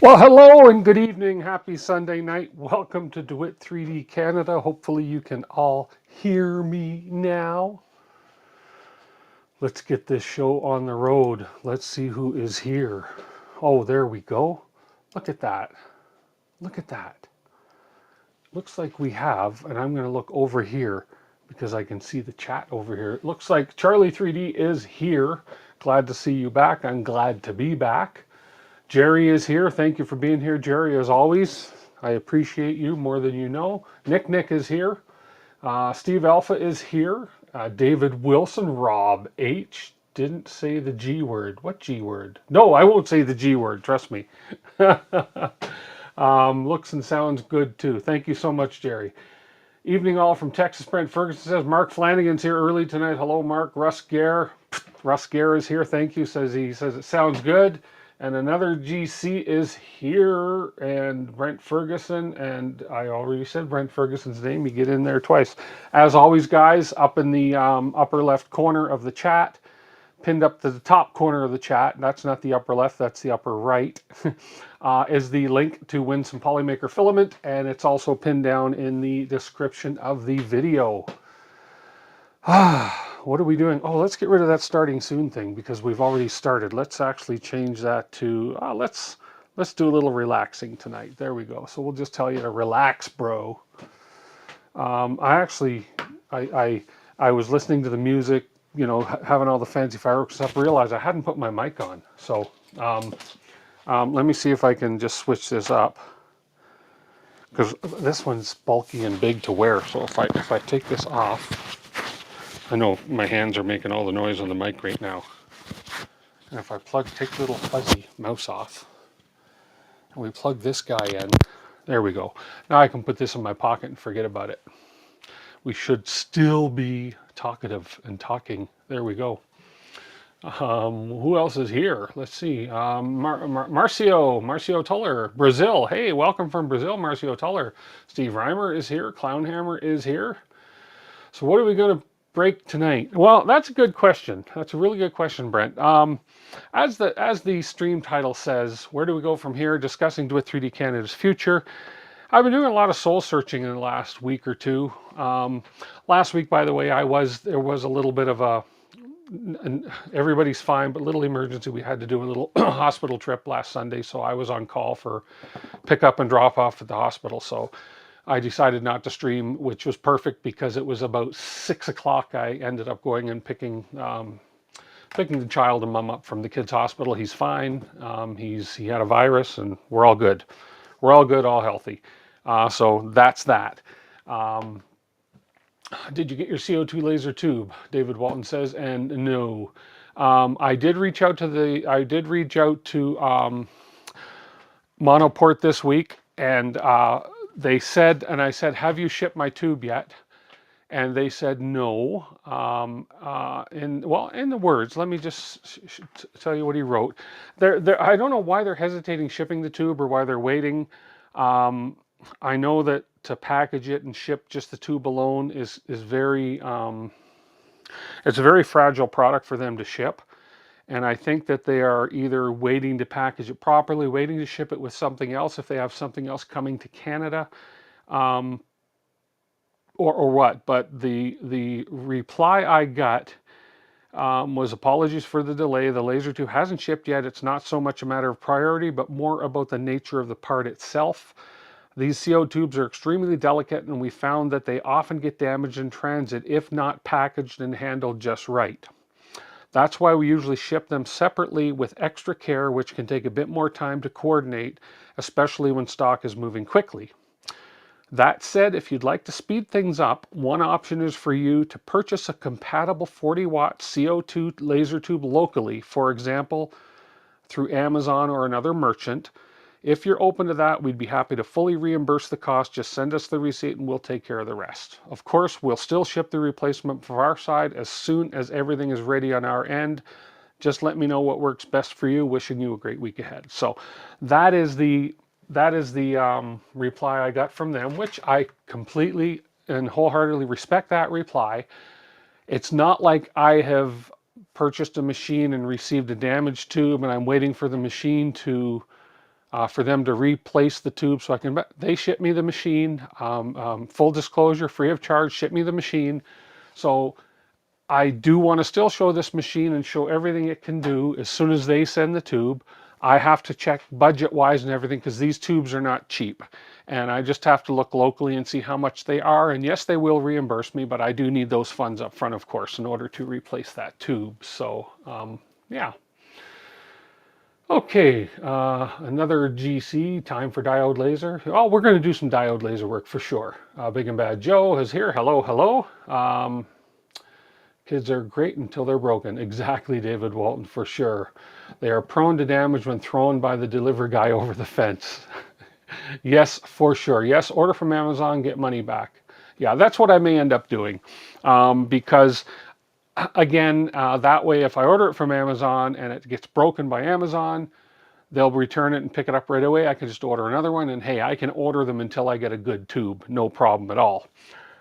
Well, hello and good evening. Happy Sunday night. Welcome to DeWitt 3D Canada. Hopefully you can all hear me now. Let's get this show on the road. Let's see who is here. Oh, there we go. Look at that. Look at that. Looks like we have, and I'm going to look over here because I can see the chat over here. It looks like Charlie 3D is here. Glad to see you back. I'm glad to be back. Jerry is here. Thank you for being here, Jerry, as always. I appreciate you more than you know. Nick is here. Steve Alpha is here. David Wilson, Rob H. Didn't say the G word. What G word? No, I won't say the G word. Trust me. Looks and sounds good too. Thank you so much, Jerry. Evening all from Texas. Brent Ferguson says Mark Flanagan's here early tonight. Hello, Mark. Russ Gare is here. Thank you. He says it sounds good. And another GC is here, and Brent Ferguson, and I already said Brent Ferguson's name. You get in there twice. As always, guys, up in the upper left corner of the chat, pinned up to the top corner of the chat, that's not the upper left, that's the upper right, is the link to win some Polymaker Filament, and it's also pinned down in the description of the video. What are we doing? Oh, let's get rid of that starting soon thing because we've already started. Let's actually change that to, let's do a little relaxing tonight. There we go. So we'll just tell you to relax, bro. I was listening to the music, you know, having all the fancy fireworks stuff, realized I hadn't put my mic on. So let me see if I can just switch this up because this one's bulky and big to wear. So if I take this off, I know my hands are making all the noise on the mic right now. And if I take the little fuzzy mouse off, and we plug this guy in, there we go. Now I can put this in my pocket and forget about it. We should still be talkative and talking. There we go. Who else is here? Let's see. Marcio Tuller, Brazil. Hey, welcome from Brazil, Marcio Tuller. Steve Reimer is here. Clownhammer is here. So what are we going to break tonight? Well, that's a good question. That's a really good question, Brent. As the stream title says, where do we go from here? Discussing DWIT 3D Canada's future. I've been doing a lot of soul searching in the last week or two. Last week, by the way, there was a little bit of a, everybody's fine, but little emergency. We had to do a little hospital trip last Sunday, so I was on call for pick up and drop off at the hospital. So I decided not to stream, which was perfect because it was about 6 o'clock. I ended up going and picking the child and mom up from the kids' hospital. He's fine. He had a virus, and we're all good. We're all good, all healthy. So that's that. Did you get your CO2 laser tube? David Walton says, and no. I did reach out to Monoport this week, and they said, and I said, have you shipped my tube yet? And they said no. In the words, let me just tell you what he wrote. I don't know why they're hesitating shipping the tube or why they're waiting. I know that to package it and ship just the tube alone is very, it's a very fragile product for them to ship. And I think that they are either waiting to package it properly, waiting to ship it with something else if they have something else coming to Canada, or what. But the reply I got was apologies for the delay. The laser tube hasn't shipped yet. It's not so much a matter of priority, but more about the nature of the part itself. These CO tubes are extremely delicate, and we found that they often get damaged in transit if not packaged and handled just right. That's why we usually ship them separately with extra care, which can take a bit more time to coordinate, especially when stock is moving quickly. That said, if you'd like to speed things up, one option is for you to purchase a compatible 40-watt CO2 laser tube locally, for example, through Amazon or another merchant. If you're open to that, we'd be happy to fully reimburse the cost. Just send us the receipt and we'll take care of the rest. Of course, we'll still ship the replacement from our side as soon as everything is ready on our end. Just let me know what works best for you. Wishing you a great week ahead. So that is the reply I got from them, which I completely and wholeheartedly respect that reply. It's not like I have purchased a machine and received a damaged tube and I'm waiting for the machine to for them to replace the tube so I can, they ship me the machine, full disclosure, free of charge, ship me the machine. So I do want to still show this machine and show everything it can do as soon as they send the tube. I have to check budget-wise and everything because these tubes are not cheap. And I just have to look locally and see how much they are. And yes, they will reimburse me, but I do need those funds up front, of course, in order to replace that tube. So, yeah. Okay, another GC, time for diode laser. Oh, we're going to do some diode laser work for sure. Big and Bad Joe is here. Hello, hello. Kids are great until they're broken. Exactly, David Walton, for sure. They are prone to damage when thrown by the delivery guy over the fence. Yes, for sure. Yes, order from Amazon, get money back. Yeah, that's what I may end up doing. Because, again, that way if I order it from Amazon and it gets broken by Amazon, they'll return it and pick it up right away. I can just order another one, and hey, I can order them until I get a good tube. No problem at all.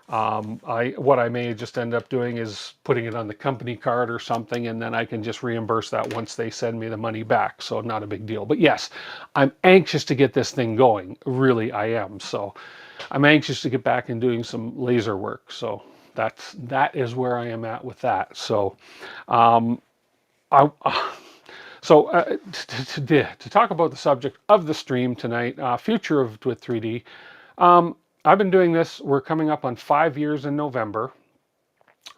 What I may just end up doing is putting it on the company card or something, and then I can just reimburse that once they send me the money back. So not a big deal. But yes, I'm anxious to get this thing going. Really, I am. So I'm anxious to get back and doing some laser work. So that is where I am at with that. So, I. To talk about the subject of the stream tonight, future of DWIT 3D. I've been doing this. We're coming up on 5 years in November.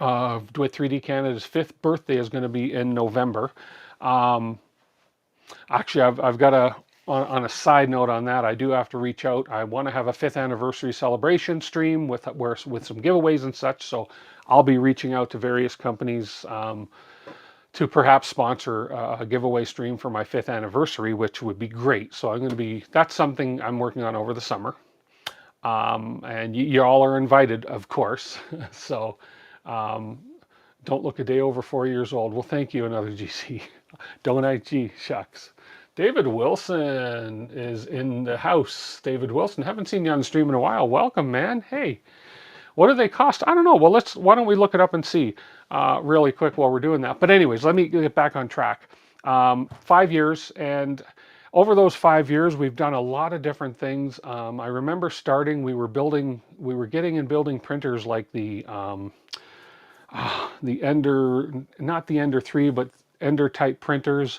DWIT 3D Canada's 5th birthday is going to be in November. Actually, I've got on a side note on that, I do have to reach out. I want to have a 5th anniversary celebration stream with some giveaways and such. So I'll be reaching out to various companies to perhaps sponsor a giveaway stream for my 5th anniversary, which would be great. So that's something I'm working on over the summer. And you all are invited, of course. So don't look a day over 4 years old. Well, thank you, another GC. Don't I? Gee, shucks. David Wilson is in the house. David Wilson, haven't seen you on the stream in a while. Welcome, man. Hey, what do they cost? I don't know. Well, why don't we look it up and see really quick while we're doing that. But anyways, let me get back on track. 5 years, and over those 5 years, we've done a lot of different things. I remember starting, we were getting and building printers like the Ender, not the Ender 3, but Ender type printers.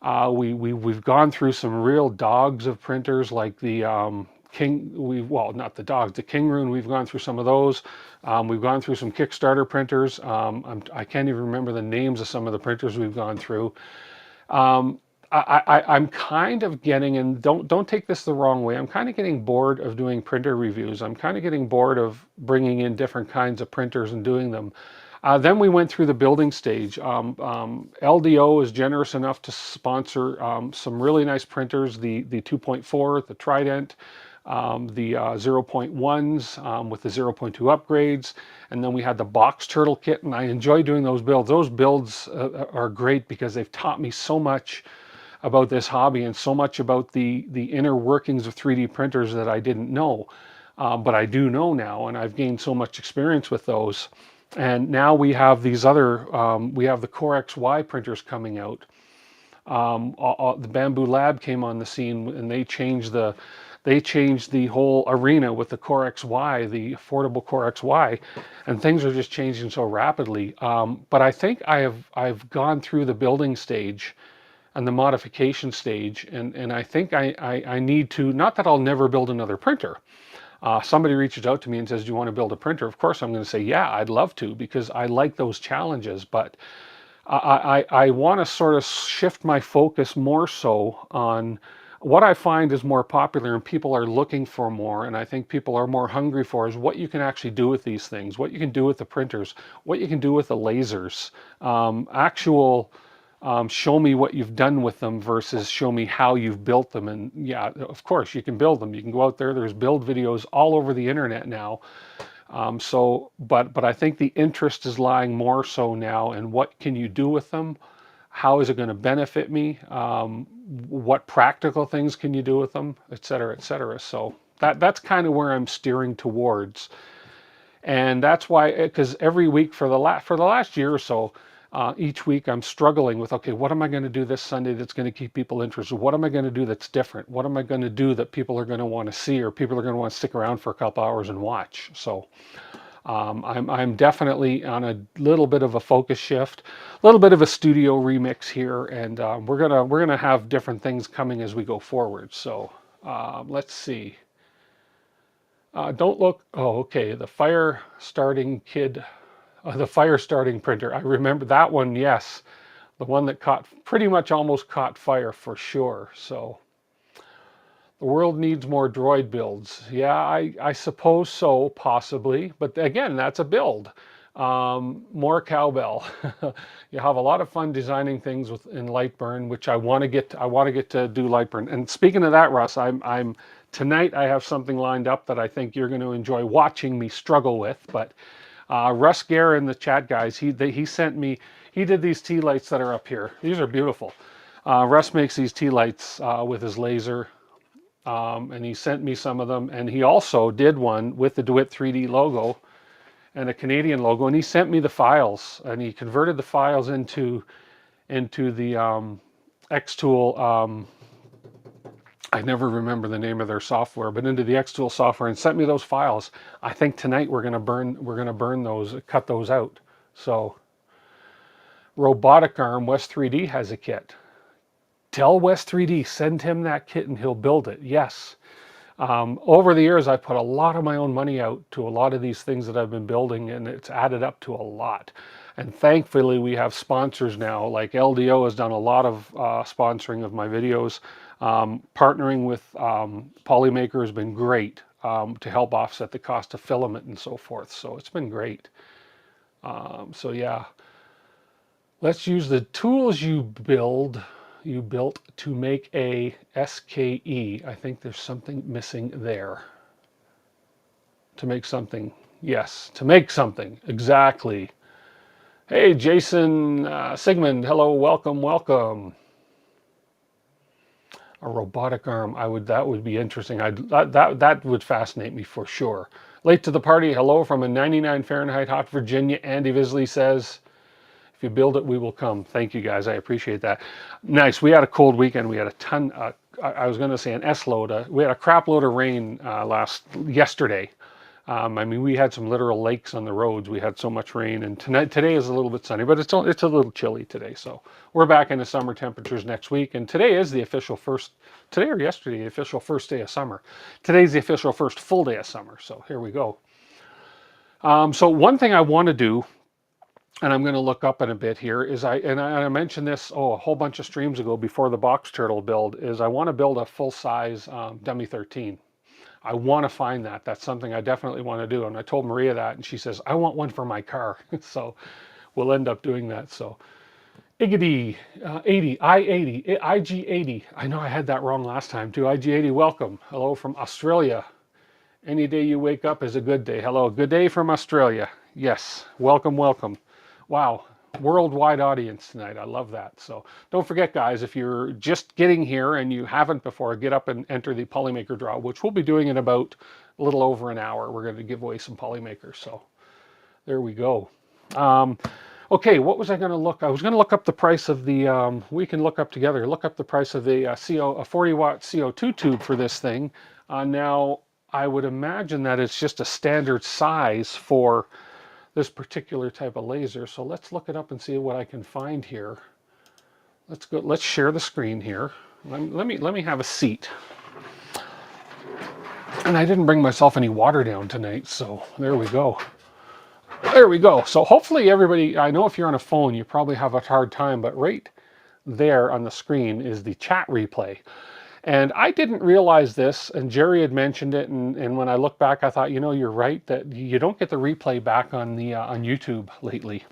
We've gone through some real dogs of printers like the not the dogs, the Kingroon. We've gone through some of those. We've gone through some Kickstarter printers. I can't even remember the names of some of the printers we've gone through. I'm kind of getting, and don't take this the wrong way, I'm kind of getting bored of doing printer reviews. I'm kind of getting bored of bringing in different kinds of printers and doing them. Then we went through the building stage. LDO is generous enough to sponsor some really nice printers, the 2.4, the Trident, the 0.1s with the 0.2 upgrades, and then we had the box turtle kit, and I enjoy doing those builds. Those builds are great because they've taught me so much about this hobby and so much about the inner workings of 3D printers that I didn't know, but I do know now, and I've gained so much experience with those. And now we have these other, we have the Core XY printers coming out. The Bamboo Lab came on the scene, and they changed the whole arena with the Core XY, the affordable Core XY, and things are just changing so rapidly. But I think I've gone through the building stage and the modification stage, and I think I need to, not that I'll never build another printer. Somebody reaches out to me and says, do you want to build a printer? Of course, I'm going to say, yeah, I'd love to, because I like those challenges. But I want to sort of shift my focus more so on what I find is more popular and people are looking for more, and I think people are more hungry for, is what you can actually do with these things, what you can do with the printers, what you can do with the lasers, show me what you've done with them versus show me how you've built them. And yeah, of course, you can build them. You can go out there. There's build videos all over the internet now. But I think the interest is lying more so now in what can you do with them? How is it going to benefit me? What practical things can you do with them, et cetera, et cetera. So that's kind of where I'm steering towards. And that's why, because every week for the last year or so, Each week I'm struggling with, okay, what am I going to do this Sunday that's going to keep people interested? What am I going to do that's different? What am I going to do that people are going to want to see, or people are going to want to stick around for a couple hours and watch? So I'm definitely on a little bit of a focus shift, a little bit of a studio remix here, and we're gonna have different things coming as we go forward. So let's see. Don't look. Oh, okay. The fire starting kid, the fire starting printer. I remember that one. Yes, the one that caught pretty much almost caught fire for sure. So the world needs more droid builds. Yeah, I suppose so, possibly. But again, that's a build. More cowbell. You have a lot of fun designing things in Lightburn, which I want to get. I want to get to do Lightburn. And speaking of that, Russ, I'm tonight. I have something lined up that I think you're going to enjoy watching me struggle with. But Russ Gare in the chat, guys, he sent me. He did these tea lights that are up here. These are beautiful. Russ makes these tea lights with his laser. And he sent me some of them, and he also did one with the DWIT 3D logo and a Canadian logo, and he sent me the files, and he converted the files into the XTool. I never remember the name of their software, but into the XTool software, and sent me those files. I think tonight we're gonna burn those, cut those out. So robotic arm, West 3D has a kit. Tell West 3D, send him that kit and he'll build it. Yes. Over the years, I put a lot of my own money out to a lot of these things that I've been building, and it's added up to a lot. And thankfully, we have sponsors now. Like LDO has done a lot of sponsoring of my videos. Partnering with Polymaker has been great to help offset the cost of filament and so forth. So it's been great. So yeah, let's use the tools you built to make a SKE. I think there's something missing there. To make something. Yes, to make something. Exactly. Hey, Jason Sigmund. Hello, welcome, welcome. A robotic arm. That would be interesting. That would fascinate me for sure. Late to the party. Hello from a 99 Fahrenheit hot Virginia. Andy Visley says, if you build it, we will come. Thank you, guys. I appreciate that. Nice. We had a cold weekend. We had a ton. I was going to say an S-load. We had a crap load of rain yesterday. I mean, we had some literal lakes on the roads. We had so much rain, and today is a little bit sunny, but it's a little chilly today. So we're back into summer temperatures next week, and today is the official first. Today or yesterday, the official first day of summer. Today's the official first full day of summer. So here we go. So one thing I want to do, and I'm going to look up in a bit here, is I mentioned this a whole bunch of streams ago before the box turtle build, is I want to build a full-size dummy 13. I want to find that. That's something I definitely want to do. And I told Maria that, and she says, I want one for my car. So we'll end up doing that. So Iggy 80, I-80, IG80. I know I had that wrong last time too. IG80, welcome. Hello from Australia. Any day you wake up is a good day. Hello, good day from Australia. Yes, welcome, welcome. Wow, worldwide audience tonight. I love that. So don't forget, guys, if you're just getting here and you haven't before, get up and enter the Polymaker draw, which we'll be doing in about a little over an hour. We're going to give away some Polymakers. So there we go. Okay, what was I going to look? I was going to look up the price of the, we can look up together, look up the price of the a 40-watt CO2 tube for this thing. Now, I would imagine that it's just a standard size for this particular type of laser. So let's look it up and see what I can find here. Let's go. Let's share the screen here. Let me have a seat. And I didn't bring myself any water down tonight, so there we go. There we go. So hopefully everybody, I know if you're on a phone, you probably have a hard time, but right there on the screen is the chat replay. And I didn't realize this, and Jerry had mentioned it, and when I look back, I thought, you know, you're right, that you don't get the replay back on the on YouTube lately.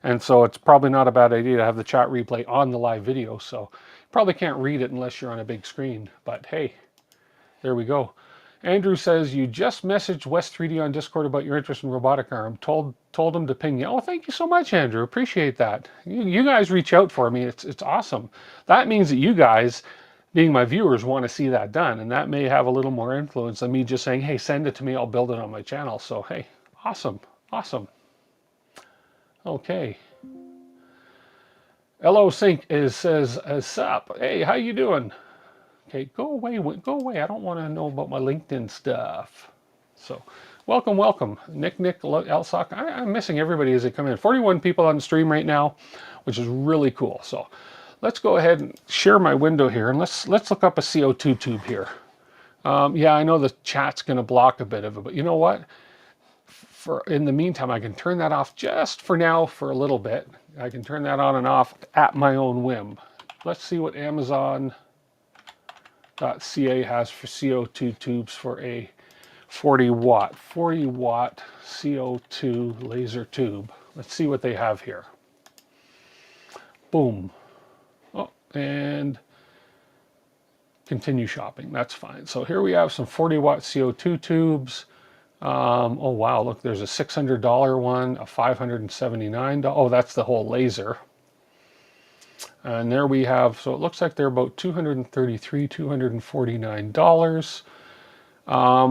And so it's probably not a bad idea to have the chat replay on the live video. So you probably can't read it unless you're on a big screen. But hey, there we go. Andrew says, you just messaged West 3D on Discord about your interest in robotic arm. Told him to ping you. Oh, thank you so much, Andrew. Appreciate that. You guys reach out for me. It's awesome. That means that you guys, being my viewers, want to see that done, and that may have a little more influence than me just saying, hey, send it to me, I'll build it on my channel. So hey, awesome. Okay, LO Sync says, sup, hey, how you doing? Okay, go away, go away. I don't want to know about my LinkedIn stuff. So, welcome. Nick, Elsock. I'm missing everybody as they come in. 41 people on the stream right now, which is really cool. So, let's go ahead and share my window here, and let's look up a CO2 tube here. Yeah, I know the chat's going to block a bit of it, but you know what? In the meantime, I can turn that off just for now for a little bit. I can turn that on and off at my own whim. Let's see what Amazon.ca has for CO2 tubes for a 40 watt CO2 laser tube. Let's see what they have here. Boom. Oh, and continue shopping. That's fine. So here we have some 40 watt CO2 tubes. Oh wow, look, there's a $600 one, a $579. Oh, that's the whole laser. And there we have, so it looks like they're about $233, $249.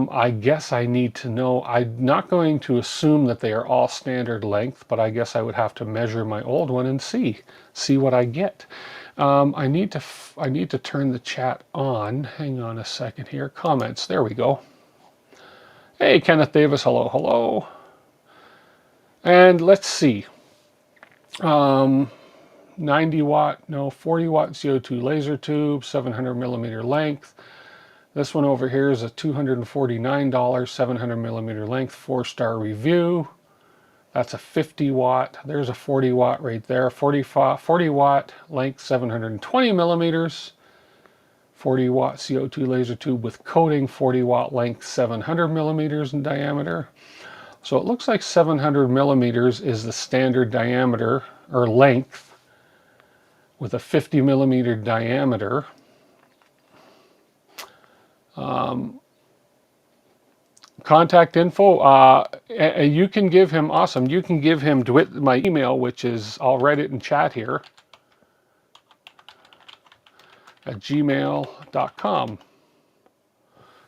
I guess I need to know, I'm not going to assume that they are all standard length, but I guess I would have to measure my old one and see what I get. I need to turn the chat on. Hang on a second here. Comments, there we go. Hey, Kenneth Davis, hello, hello. And let's see. 90 watt, no, 40 watt CO2 laser tube, 700 millimeter length. This one over here is a $249, 700 millimeter length, 4-star review. That's a 50 watt. There's a 40 watt right there. 40 watt length, 720 millimeters. 40 watt CO2 laser tube with coating, 40 watt length, 700 millimeters in diameter. So it looks like 700 millimeters is the standard diameter or length with a 50 millimeter diameter. Contact info, you can give him, awesome, you can give him DWIT, my email, which is, I'll write it in chat here, at gmail.com.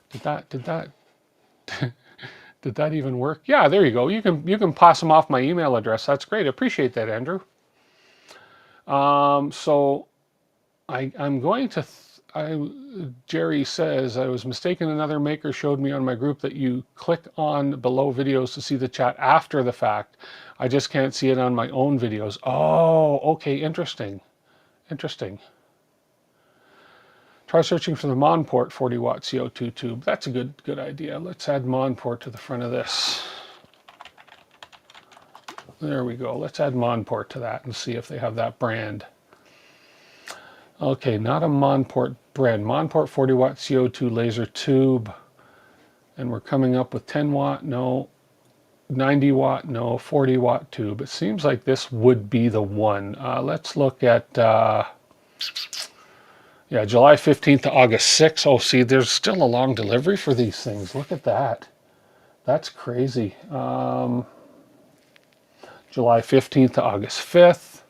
Did that even work? Yeah, there you go. You can pass him off my email address. That's great. I appreciate that, Andrew. So I'm going to, Jerry says, I was mistaken. Another maker showed me on my group that you click on below videos to see the chat after the fact. I just can't see it on my own videos. Oh, okay. Interesting. Interesting. Try searching for the Monport 40 watt CO2 tube. That's a good idea. Let's add Monport to the front of this. There we go. Let's add Monport to that and see if they have that brand. Okay, not a Monport brand. Monport 40 watt CO2 laser tube. And we're coming up with 10 watt, no. 90 watt, no. 40 watt tube. It seems like this would be the one. Let's look at, yeah, July 15th to August 6th. Oh, see, there's still a long delivery for these things. Look at that. That's crazy. July 15th to August 5th.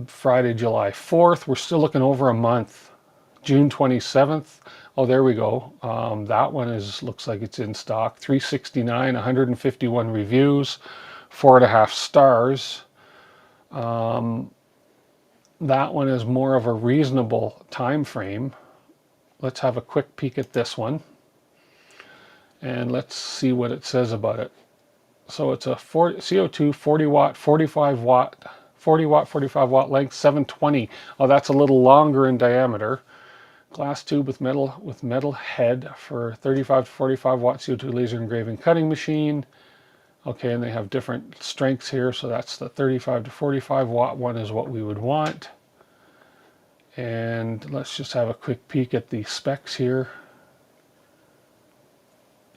Friday, July 4th. We're still looking over a month. June 27th. Oh, there we go. That one looks like it's in stock. 369, 151 reviews, 4.5 stars. That one is more of a reasonable time frame. Let's have a quick peek at this one. And let's see what it says about it. So it's a CO2 40 watt, 45 watt, 40 watt, 45 watt length, 720. Oh, that's a little longer in diameter. Glass tube with metal head for 35 to 45 watt CO2 laser engraving cutting machine. Okay, and they have different strengths here. So that's the 35 to 45 watt one is what we would want. And let's just have a quick peek at the specs here.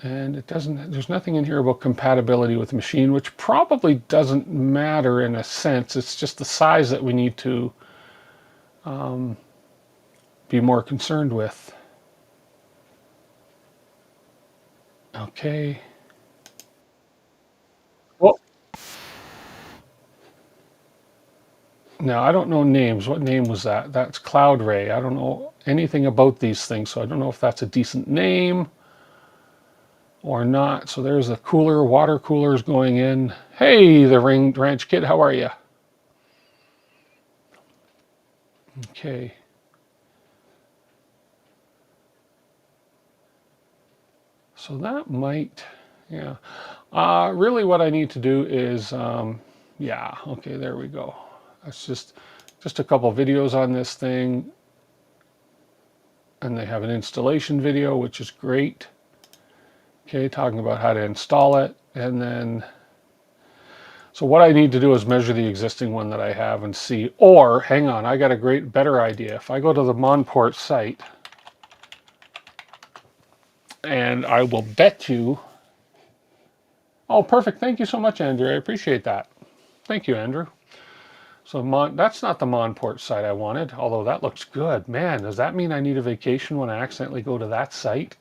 And it doesn't, there's nothing in here about compatibility with the machine, which probably doesn't matter in a sense. It's just the size that we need to be more concerned with. Okay. Well, now I don't know names. What name was that? That's Cloud Ray. I don't know anything about these things, so I don't know if that's a decent name or not. So there's the cooler, water coolers going in. Hey, the Ranch Kid, how are you? Okay. So that might, yeah. Really what I need to do is, yeah, okay, there we go. That's just a couple videos on this thing. And they have an installation video, which is great. Okay, talking about how to install it. And then, so what I need to do is measure the existing one that I have and see, or hang on, I got a better idea. If I go to the Monport site, and I will bet you, oh, perfect. Thank you so much, Andrew. I appreciate that. Thank you, Andrew. So that's not the Monport site I wanted, although that looks good. Man, does that mean I need a vacation when I accidentally go to that site?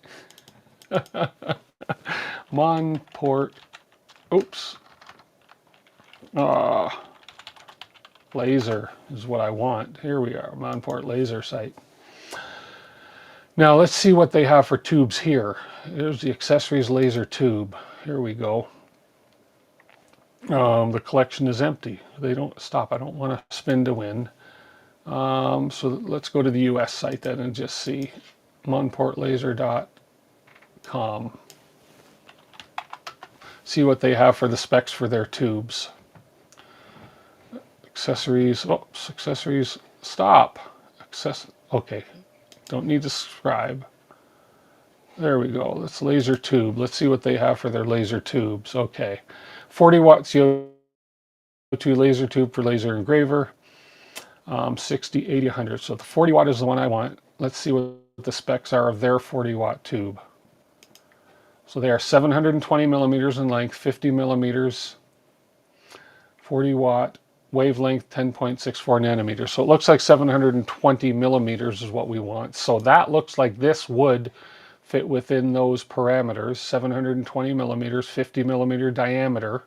Monport, oops. Laser is what I want. Here we are, Monport laser site. Now let's see what they have for tubes here. There's the accessories laser tube. Here we go. The collection is empty. They don't stop. I don't want to spin to win. So let's go to the US site then and just see monportlaser.com. See what they have for the specs for their tubes. Accessories, oops, accessories, stop. Okay, don't need to subscribe. There we go. Let's laser tube. Let's see what they have for their laser tubes. Okay, 40 watt CO2 laser tube for laser engraver. 60, 80, 100. So the 40 watt is the one I want. Let's see what the specs are of their 40 watt tube. So they are 720 millimeters in length, 50 millimeters, 40 watt, wavelength 10.64 nanometers. So it looks like 720 millimeters is what we want. So that looks like this would fit within those parameters, 720 millimeters, 50 millimeter diameter.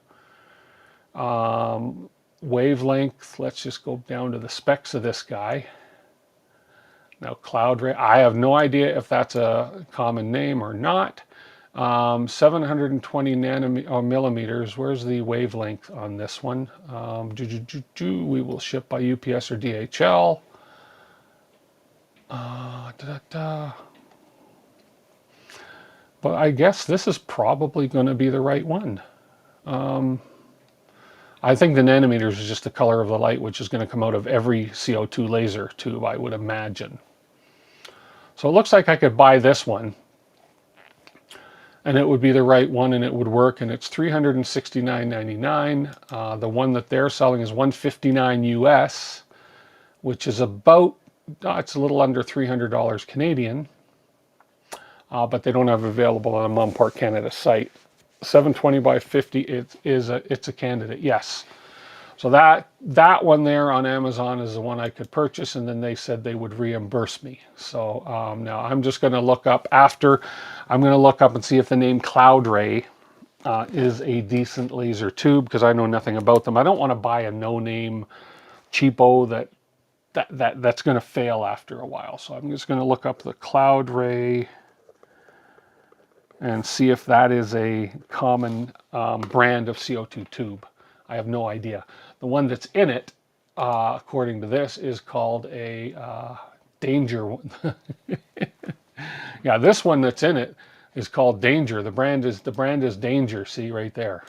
Wavelength, let's just go down to the specs of this guy. Now cloud ray, I have no idea if that's a common name or not. 720 millimeters. Where's the wavelength on this one? We will ship by UPS or DHL. But I guess this is probably going to be the right one. I think the nanometers is just the color of the light, which is going to come out of every CO2 laser tube, I would imagine. So it looks like I could buy this one, and it would be the right one, and it would work, and it's $369.99. The one that they're selling is $159 US, which is about, it's a little under $300 Canadian, but they don't have available on a Monport Canada site. 720 by 50, it's a candidate, yes. So that one there on Amazon is the one I could purchase, and then they said they would reimburse me. So now I'm just going to look up after, I'm going to look up and see if the name Cloud Ray is a decent laser tube, because I know nothing about them. I don't want to buy a no-name cheapo that's going to fail after a while. So I'm just going to look up the Cloud Ray and see if that is a common brand of CO2 tube. I have no idea. The one that's in it, according to this, is called a Danger one. Yeah, this one that's in it is called Danger. The brand is Danger. See right there.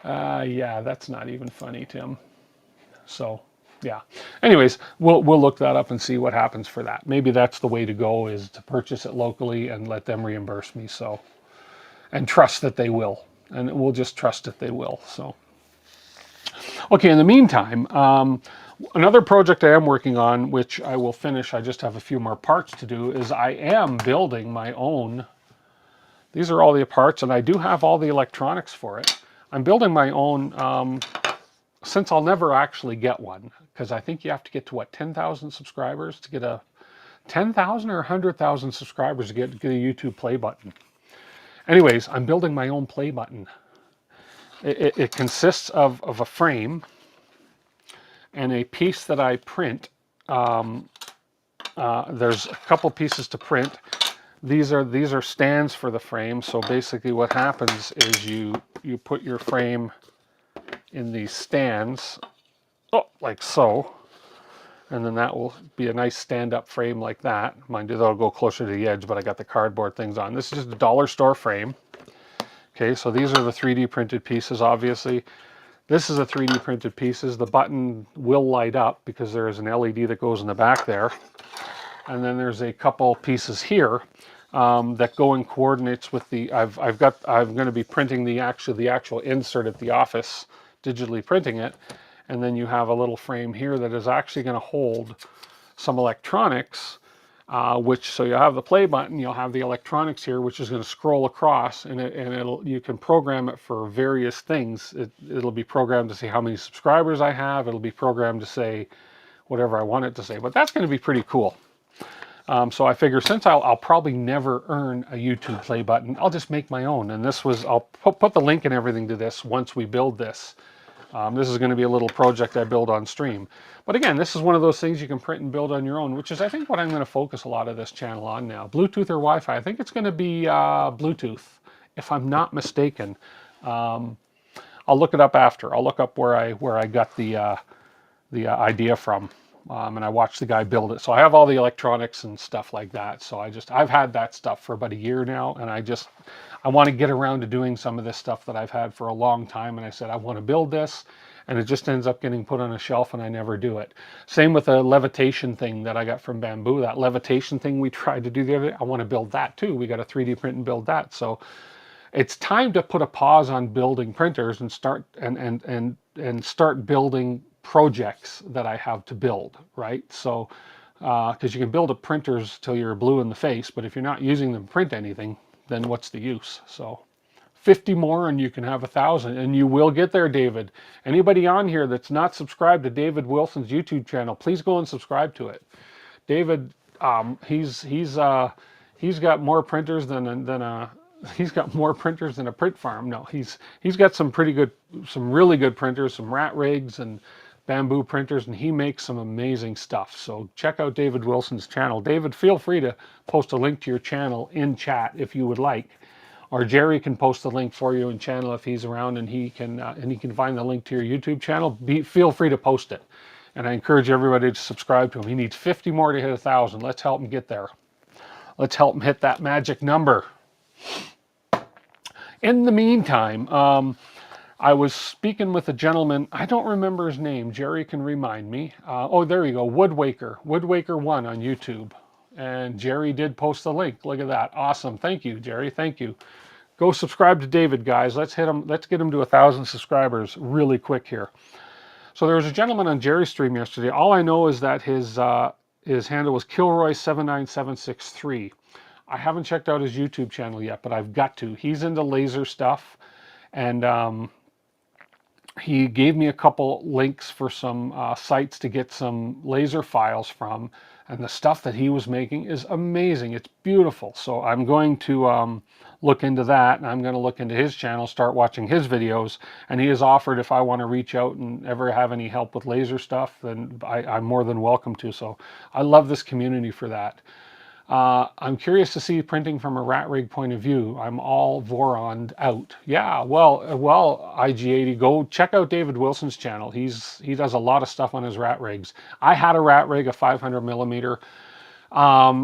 Yeah, that's not even funny, Tim. So yeah. Anyways, we'll look that up and see what happens for that. Maybe that's the way to go, is to purchase it locally and let them reimburse me. So, and trust that they will. And we'll just trust that they will. So, okay, in the meantime, another project I am working on, which I will finish, I just have a few more parts to do, is I am building my own. These are all the parts, and I do have all the electronics for it. I'm building my own, since I'll never actually get one, because I think you have to get to, what, 10,000 subscribers to get a, 10,000 or 100,000 subscribers to get a YouTube play button. Anyways, I'm building my own play button. It consists of a frame and a piece that I print. There's a couple pieces to print. These are stands for the frame. So basically what happens is you put your frame in these stands, like so. and then that will be a nice stand-up frame like that. Mind you, that'll go closer to the edge, but I got the cardboard things on. This is just a dollar store frame. Okay, so these are the 3D printed pieces, obviously. This is a 3D printed pieces. The button will light up because there is an LED that goes in the back there. And then there's a couple pieces here that go in coordinates with the, I'm going to be printing the actual insert at the office, digitally printing it. And then you have a little frame here that is actually going to hold some electronics, so you'll have the play button, you'll have the electronics here, which is going to scroll across, and you can program it for various things. It'll be programmed to say how many subscribers I have. It'll be programmed to say whatever I want it to say, but that's going to be pretty cool. So I figure since I'll probably never earn a YouTube play button, I'll just make my own. And I'll put the link and everything to this once we build this. This is going to be a little project I build on stream. But again, this is one of those things you can print and build on your own, which is I think what I'm going to focus a lot of this channel on now. Bluetooth or Wi-Fi. I think it's going to be Bluetooth, if I'm not mistaken. I'll look it up after. I'll look up where I got the idea from. And I watched the guy build it. So I have all the electronics and stuff like that. So I've had that stuff for about a year now, and I want to get around to doing some of this stuff that I've had for a long time. And I said, I want to build this, and it just ends up getting put on a shelf and I never do it. Same with the levitation thing that I got from Bamboo. That levitation thing we tried to do the other day, I want to build that too. We got to 3D print and build that. So it's time to put a pause on building printers and start start building projects that I have to build, right? So, because you can build printers till you're blue in the face, but if you're not using them to print anything, then what's the use? So 50 more and you can have 1,000, and you will get there, David. Anybody on here that's not subscribed to David Wilson's YouTube channel, please go and subscribe to it. David, he's got more printers he's got more printers than a print farm. No, he's got some really good printers, some rat rigs and Bamboo printers, and he makes some amazing stuff. So check out David Wilson's channel. David, feel free to post a link to your channel in chat if you would like, or Jerry can post the link for you in channel if he's around, and he can find the link to your YouTube channel. Feel free to post it, and I encourage everybody to subscribe to him. He needs 50 more to hit 1,000. Let's help him get there. Let's help him hit that magic number. In the meantime, I was speaking with a gentleman, I don't remember his name, Jerry can remind me. Oh, there you go, Woodwaker1 on YouTube. And Jerry did post the link, look at that, awesome, thank you, Jerry, thank you. Go subscribe to David, guys, let's get him to 1,000 subscribers really quick here. So there was a gentleman on Jerry's stream yesterday. All I know is that his handle was Kilroy79763. I haven't checked out his YouTube channel yet, but I've got to. He's into laser stuff, and he gave me a couple links for some sites to get some laser files from, and the stuff that he was making is amazing. It's beautiful. So I'm going to look into that, and I'm going to look into his channel, start watching his videos, and he has offered if I want to reach out and ever have any help with laser stuff, then I'm more than welcome to. So I love this community for that. I'm curious to see printing from a rat rig point of view. I'm all Voroned out. Yeah, well, IG80, go check out David Wilson's channel. He does a lot of stuff on his rat rigs. I had a rat rig, a 500 millimeter.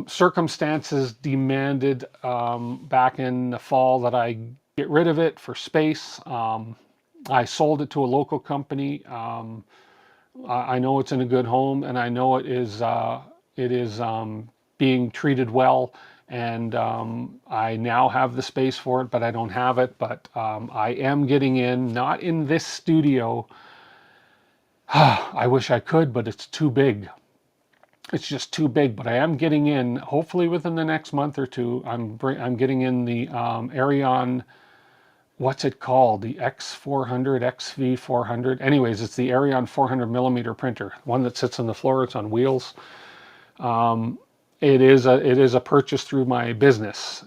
Circumstances demanded back in the fall that I get rid of it for space. I sold it to a local company. I know it's in a good home, and I know it is being treated well, and I now have the space for it, but I don't have it. But I am getting in, not in this studio. I wish I could, but it's too big. It's just too big, but I am getting in, hopefully within the next month or two. I'm getting in the Arion, what's it called? The X400, XV400. Anyways, it's the Arion 400 millimeter printer, one that sits on the floor. It's on wheels. It is a purchase through my business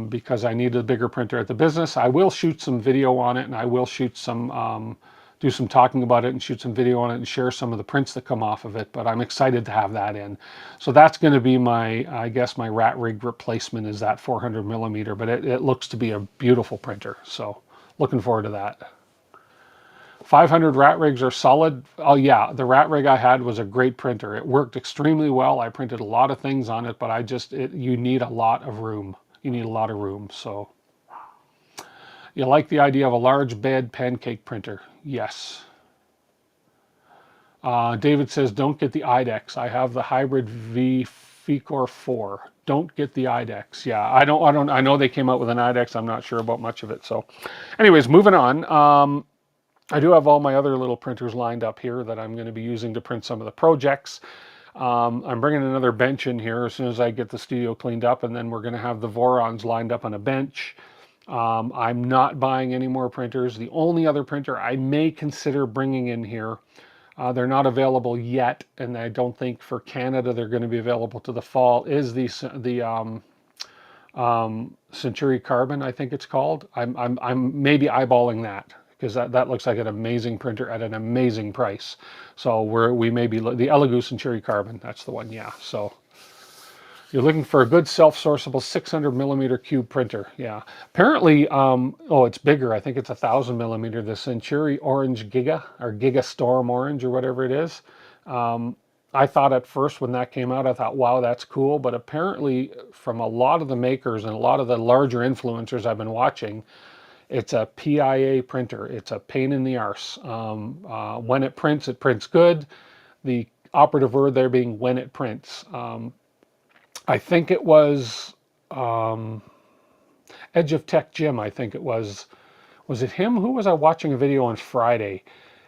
because I need a bigger printer at the business. I will shoot some video on it, and I will shoot some, do some talking about it and shoot some video on it and share some of the prints that come off of it. But I'm excited to have that in. So that's going to be my, I guess, my rat rig replacement is that 400 millimeter. But it looks to be a beautiful printer. So looking forward to that. 500 rat rigs are solid. Oh yeah, the rat rig I had was a great printer. It worked extremely well. I printed a lot of things on it, but you need a lot of room. You need a lot of room. So you like the idea of a large bed pancake printer? Yes. David says, don't get the IDEX. I have the hybrid V Fecor 4. Don't get the IDEX. Yeah, I know they came out with an IDEX. I'm not sure about much of it. So anyways, moving on. I do have all my other little printers lined up here that I'm going to be using to print some of the projects. I'm bringing another bench in here as soon as I get the studio cleaned up, and then we're going to have the Vorons lined up on a bench. I'm not buying any more printers. The only other printer I may consider bringing in here, they're not available yet, and I don't think for Canada they're going to be available to the fall, is the Century Carbon, I think it's called. I'm maybe eyeballing that because that looks like an amazing printer at an amazing price. So we may be the Elegoo Century Carbon. That's the one. Yeah. So you're looking for a good self-sourceable 600 millimeter cube printer. Yeah. Apparently, oh, it's bigger. I think it's 1,000 millimeter. The Century Orange Giga or Giga Storm Orange or whatever it is. I thought at first when that came out, I thought, wow, that's cool. But apparently from a lot of the makers and a lot of the larger influencers I've been watching, it's a PIA printer. It's a pain in the arse. When it prints good. The operative word there being when it prints. I think it was Edge of Tech Jim, I think it was. Was it him? Who was I watching a video on Friday?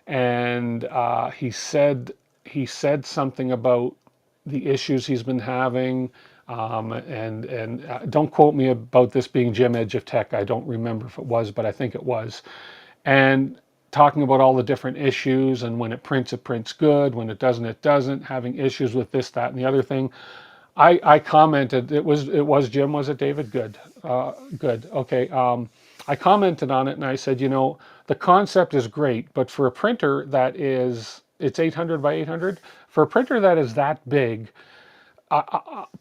And he said something about the issues he's been having. And don't quote me about this being Jim Edge of Tech. I don't remember if it was, but I think it was. And talking about all the different issues, and when it prints good. When it doesn't. Having issues with this, that, and the other thing. I commented. It was Jim. Was it David? Good. Good. Okay. I commented on it and I said, you know, the concept is great, but for a printer that it's 800 by 800, for a printer that is that big,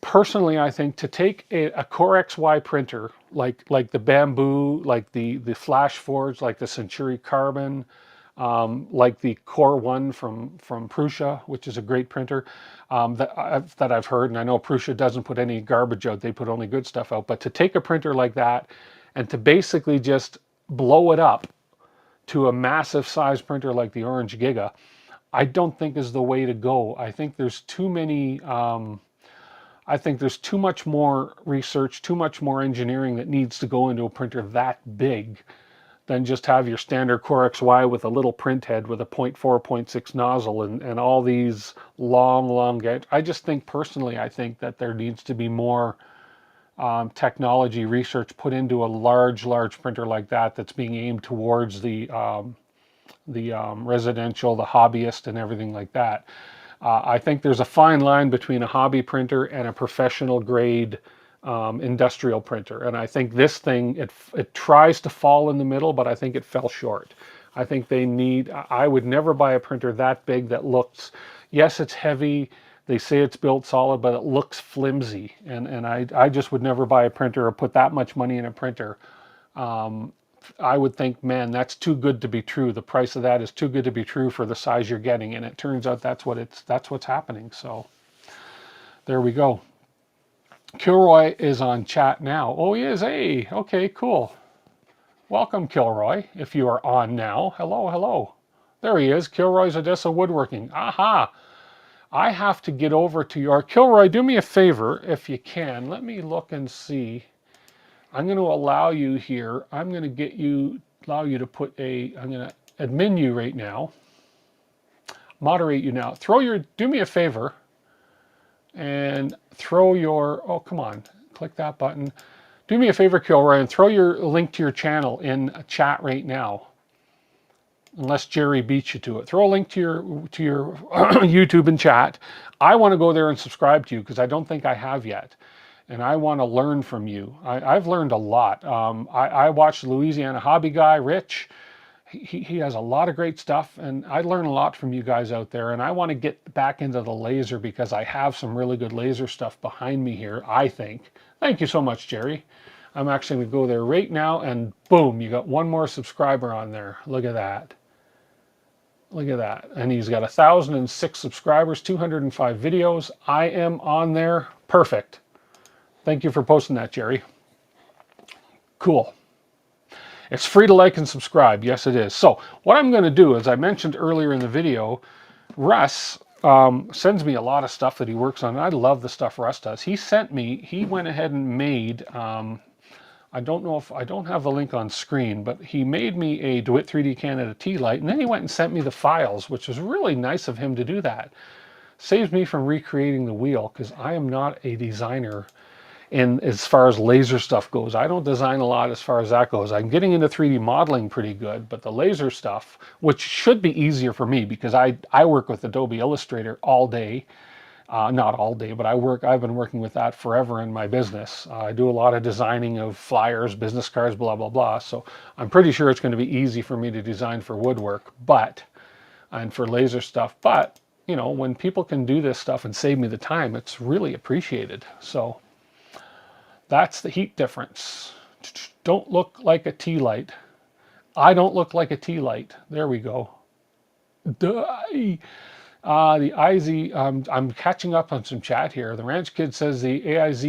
personally, I think to take a Core XY printer like the Bamboo, like the Flash Forge, like the Century Carbon, like the Core One from Prusa, which is a great printer that I've heard, and I know Prusa doesn't put any garbage out; they put only good stuff out. But to take a printer like that and to basically just blow it up to a massive size printer like the Orange Giga, I don't think is the way to go. I think there's too many. I think there's too much more research, too much more engineering that needs to go into a printer that big than just have your standard Core XY with a little print head with a 0.4, 0.6 nozzle and all these long edge. I just think personally, I think that there needs to be more technology research put into a large printer like that that's being aimed towards the residential, the hobbyist, and everything like that. I think there's a fine line between a hobby printer and a professional grade industrial printer. And I think this thing, it tries to fall in the middle, but I think it fell short. I think I would never buy a printer that big that looks, yes, it's heavy. They say it's built solid, but it looks flimsy. And I just would never buy a printer or put that much money in a printer. I would think, man, that's too good to be true. The price of that is too good to be true for the size you're getting, and it turns out that's what's happening. So there we go. Kilroy is on chat now. Oh, he is. Hey, okay, cool. Welcome, Kilroy. If you are on now, hello. There he is. Kilroy's Odessa Woodworking. Aha! I have to get over to your Kilroy. Do me a favor, if you can. Let me look and see. I'm going to allow you here. I'm going to allow you to put I'm going to admin you right now. Moderate you now. Do me a favor and throw oh, come on, click that button. Do me a favor, Kilroy, and throw your link to your channel in a chat right now. Unless Jerry beats you to it. Throw a link to your YouTube in chat. I want to go there and subscribe to you because I don't think I have yet. And I want to learn from you. I've learned a lot. I watched Louisiana Hobby Guy, Rich. He has a lot of great stuff, and I learn a lot from you guys out there. And I want to get back into the laser because I have some really good laser stuff behind me here, I think. Thank you so much, Jerry. I'm actually going to go there right now, and boom, you got one more subscriber on there. Look at that. Look at that. And he's got 1,006 subscribers, 205 videos. I am on there. Perfect. Thank you for posting that, Jerry. Cool. It's free to like and subscribe. Yes, it is. So what I'm going to do, as I mentioned earlier in the video, Russ sends me a lot of stuff that he works on. I love the stuff Russ does. He went ahead and made, I don't know if, I don't have the link on screen, but he made me a DWIT 3D Canada tea light, and then he went and sent me the files, which was really nice of him to do that. Saves me from recreating the wheel, because I am not a designer as far as laser stuff goes. I don't design a lot as far as that goes. I'm getting into 3D modeling pretty good, but the laser stuff, which should be easier for me because I work with Adobe Illustrator all day. Not all day, but I've been working with that forever in my business. I do a lot of designing of flyers, business cards, blah, blah, blah. So I'm pretty sure it's going to be easy for me to design for woodwork, and for laser stuff. But, you know, when people can do this stuff and save me the time, it's really appreciated. So that's the heat difference. Don't look like a tea light. I don't look like a tea light. There we go. The IZ, I'm catching up on some chat here. The Ranch Kid says the IZ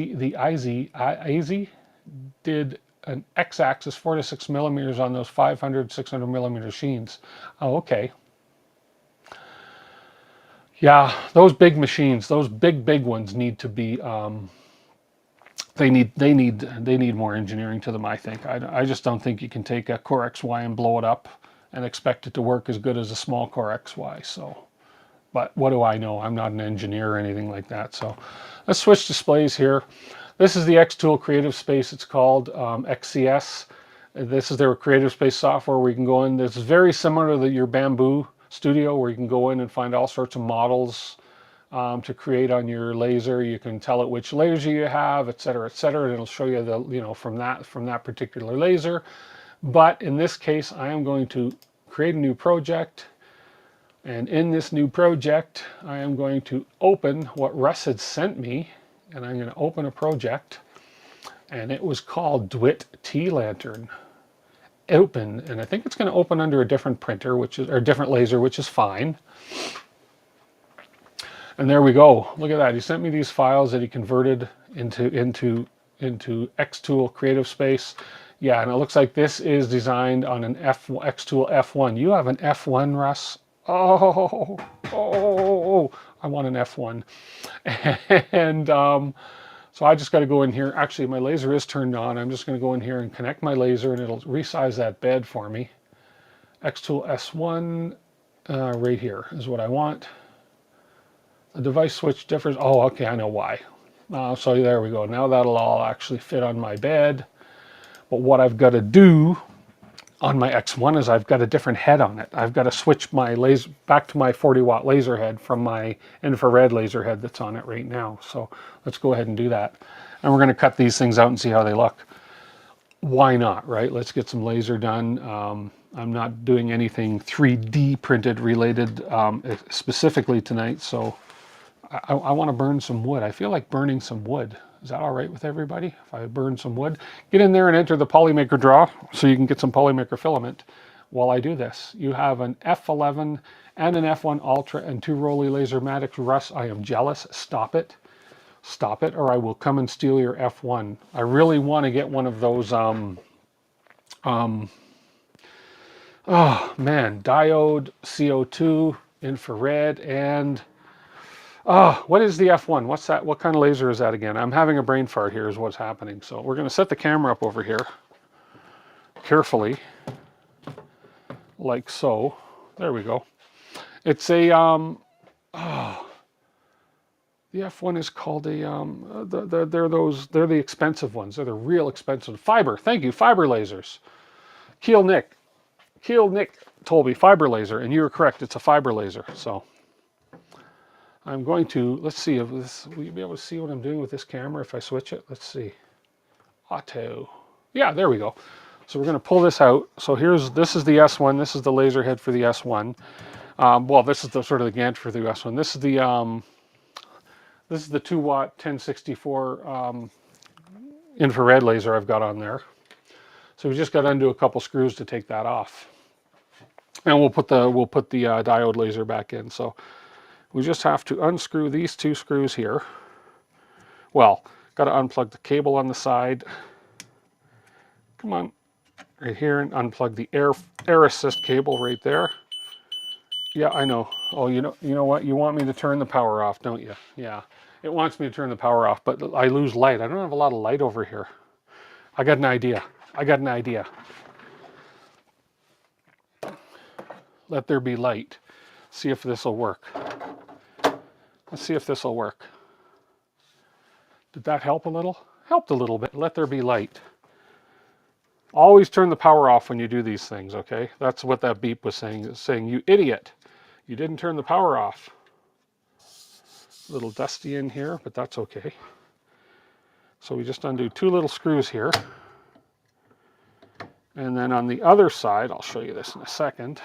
did an X-axis 4 to 6 millimeters on those 500, 600 millimeter sheens. Oh, okay. Yeah, those big machines, those big ones need to be, they need more engineering to them, I think. I just don't think you can take a Core XY and blow it up and expect it to work as good as a small Core XY, so. But what do I know? I'm not an engineer or anything like that. So let's switch displays here. This is the XTool Creative Space. It's called XCS. This is their Creative Space software where you can go in. This is very similar to your Bamboo Studio where you can go in and find all sorts of models to create on your laser. You can tell it which laser you have, et cetera, and it'll show you the, you know, from that particular laser. But in this case, I am going to create a new project. And in this new project, I am going to open what Russ had sent me, and I'm going to open a project, and it was called DWIT Tea Lantern. Open, and I think it's going to open under a different printer, or a different laser, which is fine. And there we go. Look at that. He sent me these files that he converted into XTool Creative Space. Yeah, and it looks like this is designed on an XTool F1. You have an F1, Russ? Oh, I want an F1. And so I just got to go in here. Actually, my laser is turned on. I'm just going to go in here and connect my laser, and it'll resize that bed for me. XTool S1 right here is what I want. The device switch differs. Oh, okay, I know why. So there we go. Now that'll all actually fit on my bed. But what I've got to do on my X1 is I've got a different head on it. I've got to switch my laser back to my 40-watt laser head from my infrared laser head that's on it right now. So let's go ahead and do that. And we're going to cut these things out and see how they look. Why not, right? Let's get some laser done. I'm not doing anything 3D printed related specifically tonight, so I want to burn some wood. I feel like burning some wood. Is that all right with everybody if I burn some wood? Get in there and enter the Polymaker draw so you can get some Polymaker filament while I do this. You have an F11 and an F1 Ultra and 2 Rolly Lasermatics. Russ, I am jealous. Stop it. Stop it, or I will come and steal your F1. I really want to get one of those, oh man, diode, CO2, infrared, and what is the F1? What's that? What kind of laser is that again? I'm having a brain fart here is what's happening. So we're going to set the camera up over here carefully, like so. There we go. It's a, the F1 is called a, they're the expensive ones. They're the real expensive. Fiber, thank you, fiber lasers. Keel Nick told me fiber laser, and you were correct, it's a fiber laser, so. I'm going to, let's see, if this, will you be able to see what I'm doing with this camera if I switch it? Let's see. Auto. Yeah, there we go. So we're going to pull this out. So this is the S1. This is the laser head for the S1. Well, this is the sort of the gantry for the S1. This is the 2-watt 1064 infrared laser I've got on there. So we just got to undo a couple screws to take that off. And we'll put the diode laser back in. So we just have to unscrew these two screws here. Well, got to unplug the cable on the side. Come on, right here, and unplug the air assist cable right there. Yeah, I know. Oh, you know what? You want me to turn the power off, don't you? Yeah, it wants me to turn the power off, but I lose light. I don't have a lot of light over here. I got an idea. I got an idea. Let there be light. See if this will work. Let's see if this will work. Did that help a little? Helped a little bit. Let there be light. Always turn the power off when you do these things, okay? That's what that beep was saying. It's saying, you idiot, you didn't turn the power off. A little dusty in here, but that's okay. So we just undo two little screws here. And then on the other side, I'll show you this in a second.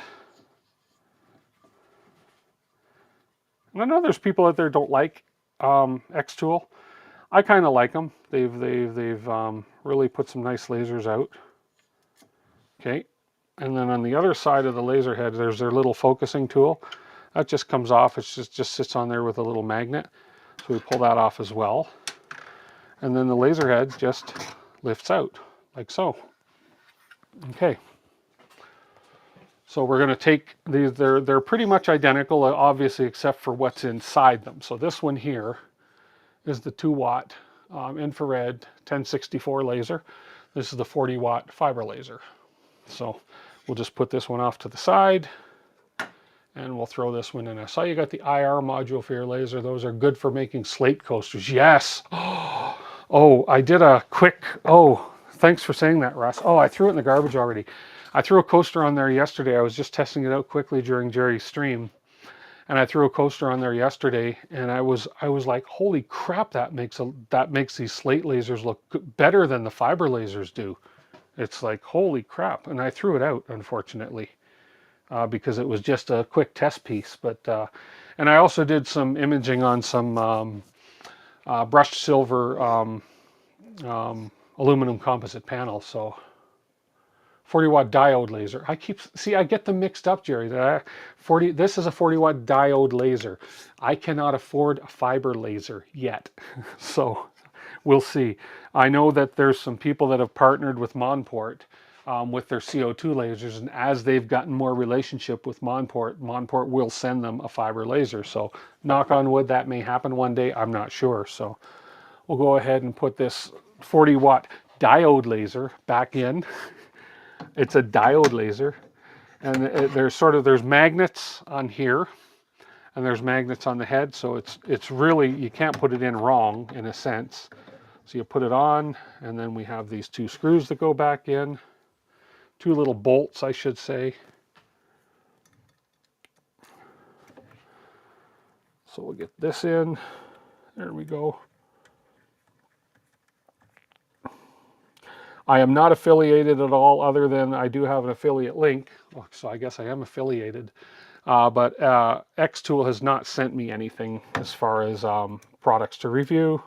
And I know there's people out there don't like XTool. I kind of like them. They've really put some nice lasers out. Okay, and then on the other side of the laser head, there's their little focusing tool. That just comes off. It just sits on there with a little magnet. So we pull that off as well. And then the laser head just lifts out like so. Okay. So we're going to take these. They're pretty much identical, obviously, except for what's inside them. So this one here is the 2-watt infrared 1064 laser. This is the 40-watt fiber laser. So we'll just put this one off to the side, and we'll throw this one in. I saw you got the IR module for your laser. Those are good for making slate coasters. Yes. Oh, I did a quick, oh, thanks for saying that, Russ. Oh, I threw it in the garbage already. I threw a coaster on there yesterday. I was just testing it out quickly during Jerry's stream. And I threw a coaster on there yesterday, and I was like, holy crap, that makes these slate lasers look better than the fiber lasers do. It's like, holy crap. And I threw it out, unfortunately, because it was just a quick test piece. But and I also did some imaging on some brushed silver aluminum composite panels. So 40-watt diode laser. I get them mixed up, Jerry. This is a 40-watt diode laser. I cannot afford a fiber laser yet. So we'll see. I know that there's some people that have partnered with Monport with their CO2 lasers, and as they've gotten more relationship with Monport will send them a fiber laser. So knock on wood, that may happen one day. I'm not sure. So we'll go ahead and put this 40-watt diode laser back in. It's a diode laser, and there's magnets on here, and there's magnets on the head. So it's really, you can't put it in wrong in a sense. So you put it on, and then we have these two screws that go back in, two little bolts, I should say. So we'll get this in. There we go. I am not affiliated at all, other than I do have an affiliate link. So I guess I am affiliated. But XTool has not sent me anything as far as products to review.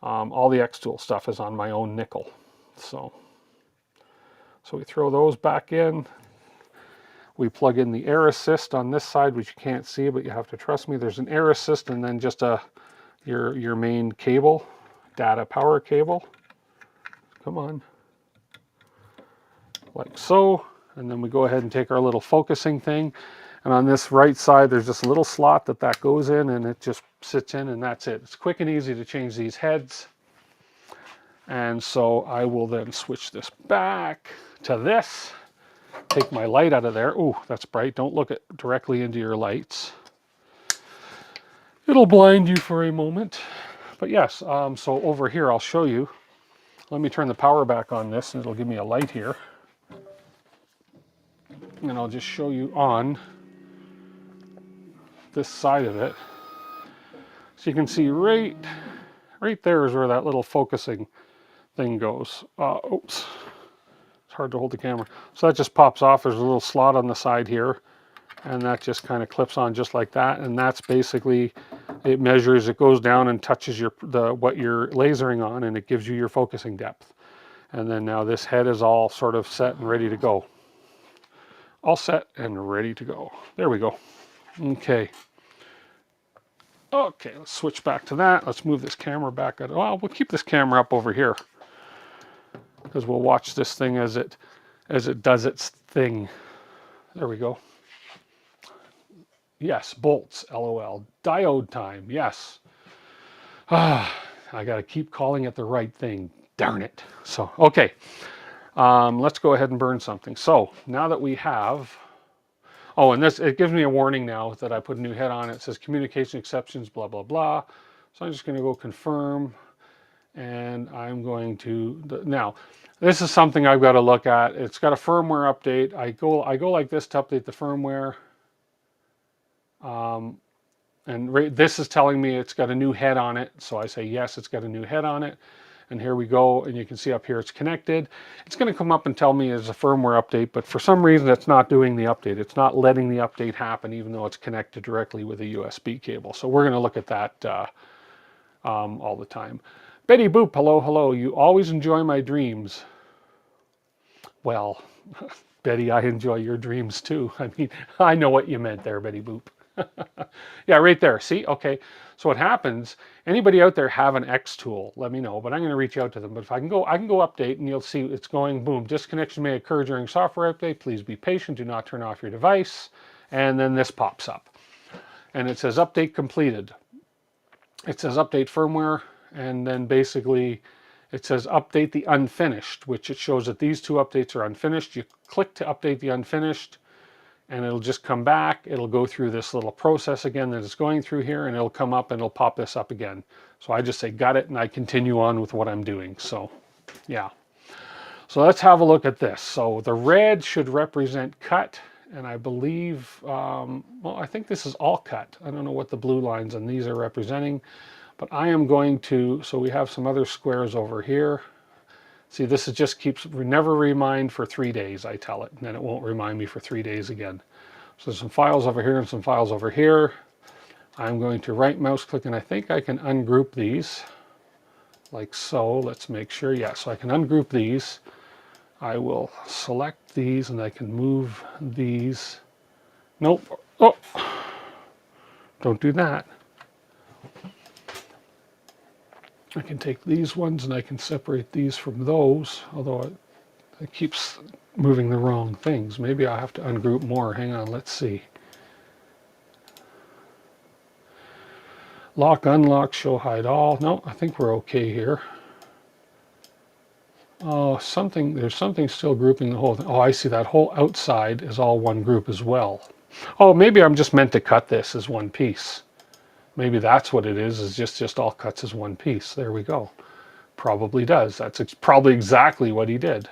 All the XTool stuff is on my own nickel. So we throw those back in. We plug in the air assist on this side, which you can't see, but you have to trust me. There's an air assist, and then just your main cable, data power cable. Come on. Like so. And then we go ahead and take our little focusing thing. And on this right side, there's just a little slot that goes in, and it just sits in, and that's it. It's quick and easy to change these heads. And so I will then switch this back to this. Take my light out of there. Ooh, that's bright. Don't look directly into your lights. It'll blind you for a moment. But yes, so over here, I'll show you. Let me turn the power back on this, and it'll give me a light here. And I'll just show you on this side of it. So you can see right there is where that little focusing thing goes. Oops, it's hard to hold the camera. So that just pops off. There's a little slot on the side here, and that just kind of clips on just like that. And that's basically, it measures, it goes down and touches what you're lasering on, and it gives you your focusing depth. And then now this head is all sort of set and ready to go. All set and ready to go. There we go. Okay. Okay, let's switch back to that. Let's move this camera back. Well, we'll keep this camera up over here because we'll watch this thing as it does its thing. There we go. Yes, bolts, LOL. Diode time, yes. I got to keep calling it the right thing. Darn it. So, okay. Let's go ahead and burn something. So, now that we have... Oh, and this, it gives me a warning now that I put a new head on it. It says communication exceptions, blah, blah, blah. So I'm just going to go confirm. And I'm going to... Now, this is something I've got to look at. It's got a firmware update. I go like this to update the firmware. And this is telling me it's got a new head on it. So I say, yes, it's got a new head on it. And here we go. And you can see up here it's connected. It's going to come up and tell me it's a firmware update. But for some reason, it's not doing the update. It's not letting the update happen, even though it's connected directly with a USB cable. So we're going to look at that all the time. Betty Boop, hello, hello. You always enjoy my dreams. Well, Betty, I enjoy your dreams too. I mean, I know what you meant there, Betty Boop. Yeah, right there. See? Okay. So what happens, anybody out there have an XTool, let me know, but I'm going to reach out to them. But if I can go update and you'll see it's going, boom, disconnection may occur during software update. Please be patient. Do not turn off your device. And then this pops up. And it says update completed. It says update firmware. And then basically it says update the unfinished, which it shows that these two updates are unfinished. You click to update the unfinished. And it'll just come back. It'll go through this little process again that it's going through here, and it'll come up and it'll pop this up again. So I just say, got it, and I continue on with what I'm doing. So, yeah. So let's have a look at this. So the red should represent cut, and I believe, well, I think this is all cut. I don't know what the blue lines on these are representing, but I am going to, so we have some other squares over here. See, this is just keeps, never remind for 3 days, I tell it, and then it won't remind me for 3 days again. So there's some files over here and some files over here. I'm going to right mouse click, and I think I can ungroup these, like so. Let's make sure, yeah, so I can ungroup these. I will select these, and I can move these. Nope, oh, don't do that. I can take these ones and I can separate these from those, although it keeps moving the wrong things. Maybe I'll have to ungroup more. Hang on, let's see. Lock, unlock, show, hide all. No, I think we're okay here. Oh, there's something still grouping the whole thing. Oh, I see, that whole outside is all one group as well. Oh, maybe I'm just meant to cut this as one piece. Maybe that's what it is just all cuts as one piece. There we go. Probably does. That's probably exactly what he did.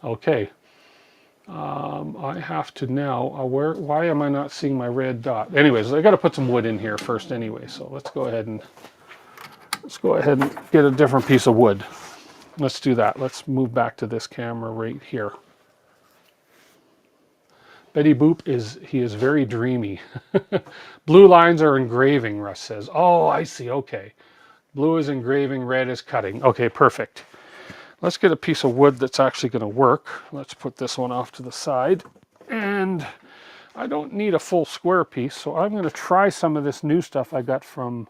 Okay. I have to now, why am I not seeing my red dot? Anyways, I got to put some wood in here first anyway. So let's go ahead and get a different piece of wood. Let's do that. Let's move back to this camera right here. Betty Boop he is very dreamy. Blue lines are engraving, Russ says. Oh, I see. Okay. Blue is engraving, red is cutting. Okay, perfect. Let's get a piece of wood that's actually going to work. Let's put this one off to the side. And I don't need a full square piece, so I'm going to try some of this new stuff I got from...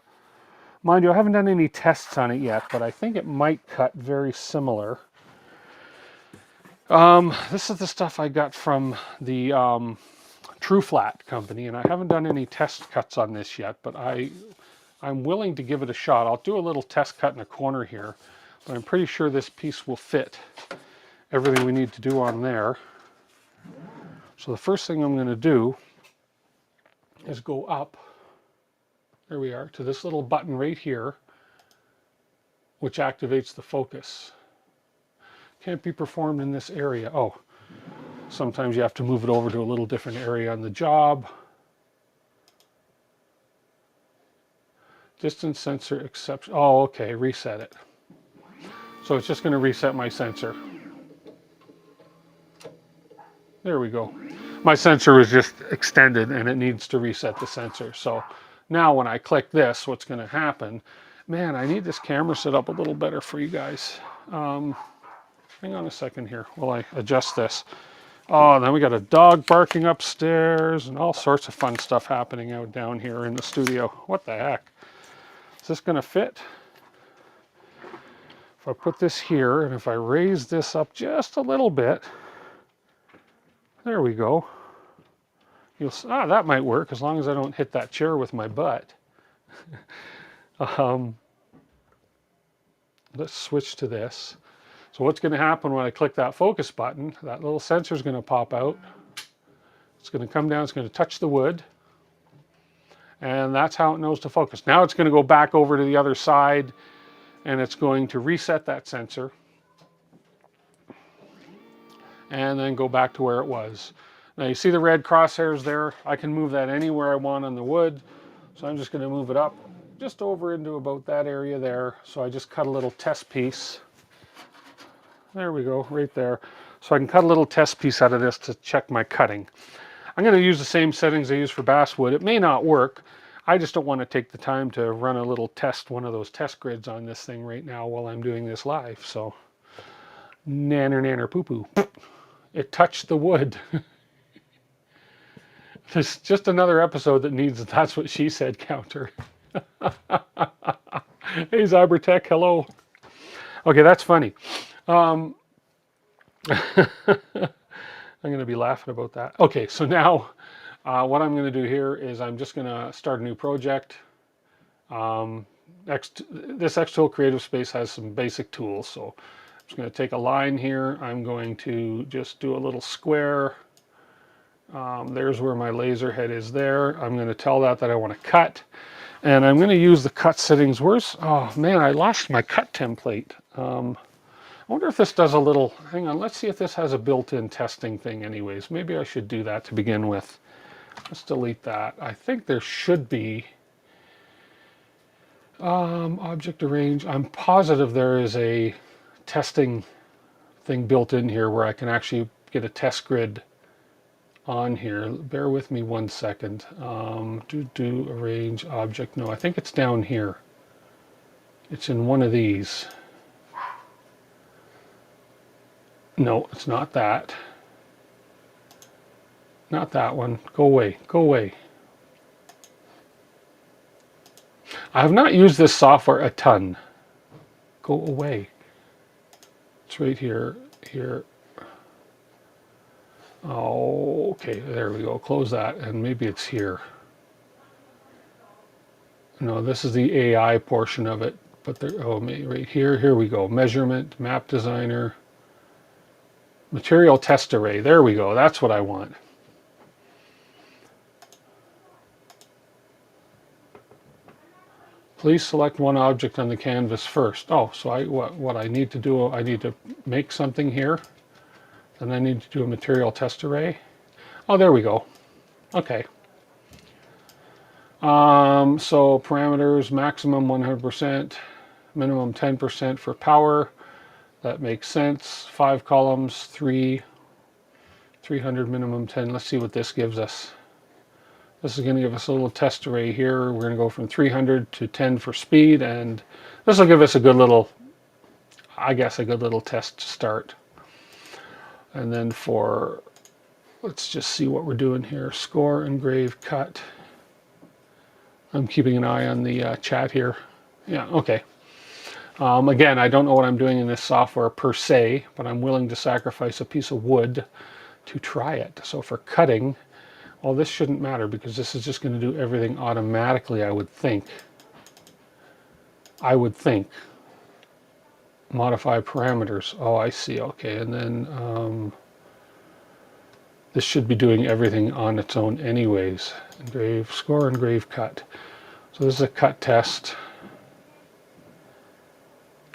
Mind you, I haven't done any tests on it yet, but I think it might cut very similar. This is the stuff I got from the True Flat company, and I haven't done any test cuts on this yet, but I'm willing to give it a shot. I'll do a little test cut in a corner here, but I'm pretty sure this piece will fit everything we need to do on there. So the first thing I'm going to do is go up, there we are, to this little button right here, which activates the focus. Can't be performed in this area. Oh, sometimes you have to move it over to a little different area on the job. Distance sensor exception. Oh, okay, reset it. So it's just going to reset my sensor. There we go. My sensor was just extended and it needs to reset the sensor. So now when I click this, what's going to happen, man, I need this camera set up a little better for you guys. Hang on a second here while I adjust this. Oh, then we got a dog barking upstairs and all sorts of fun stuff happening out down here in the studio. What the heck? Is this going to fit? If I put this here and if I raise this up just a little bit, there we go. That might work as long as I don't hit that chair with my butt. Let's switch to this. So what's going to happen when I click that focus button, that little sensor is going to pop out. It's going to come down, it's going to touch the wood. And that's how it knows to focus. Now it's going to go back over to the other side and it's going to reset that sensor. And then go back to where it was. Now you see the red crosshairs there? I can move that anywhere I want on the wood. So I'm just going to move it up just over into about that area there. So I just cut a little test piece. There we go, right there. So I can cut a little test piece out of this to check my cutting. I'm going to use the same settings I use for basswood. It may not work. I just don't want to take the time to run a little test, one of those test grids on this thing right now while I'm doing this live. So, nanner, nanner, poo-poo. It touched the wood. There's just another episode that needs That's What She Said counter. Hey, Zybertech, hello. Okay, that's funny. I'm going to be laughing about that. Okay, so now what I'm going to do here is I'm just going to start a new project. This XTool Creative Space has some basic tools, so I'm just going to take a line here. I'm going to just do a little square. There's where my laser head is there. I'm going to tell that I want to cut. And I'm going to use the cut settings. Oh man, I lost my cut template. I wonder if this does a little, hang on, let's see if this has a built-in testing thing anyways. Maybe I should do that to begin with. Let's delete that. I think there should be object arrange. I'm positive there is a testing thing built in here where I can actually get a test grid on here. Bear with me 1 second. Arrange object. No, I think it's down here. It's in one of these. No, it's not that. Not that one. Go away. Go away. I have not used this software a ton. Go away. It's right here. Here. Oh, okay. There we go. Close that. And maybe it's here. No, this is the AI portion of it. But there, oh, right here. Here we go. Measurement, map designer. Material test array. There we go. That's what I want. Please select one object on the canvas first. Oh, so what I need to do, I need to make something here. And I need to do a material test array. Oh, there we go. Okay. So parameters, maximum 100%, minimum 10% for power. That makes sense. 5 columns, 300 minimum 10. Let's see what this gives us. This is going to give us a little test array here. We're going to go from 300 to 10 for speed, and this will give us a good little, I guess, a good little test to start. And then for, let's just see what we're doing here. Score, engrave, cut. I'm keeping an eye on the chat here. Yeah, okay. Again, I don't know what I'm doing in this software per se, but I'm willing to sacrifice a piece of wood to try it. So for cutting, well, this shouldn't matter because this is just going to do everything automatically, I would think. Modify parameters. Oh, I see. Okay, and then this should be doing everything on its own anyways. Engrave, score, engrave, cut. So this is a cut test.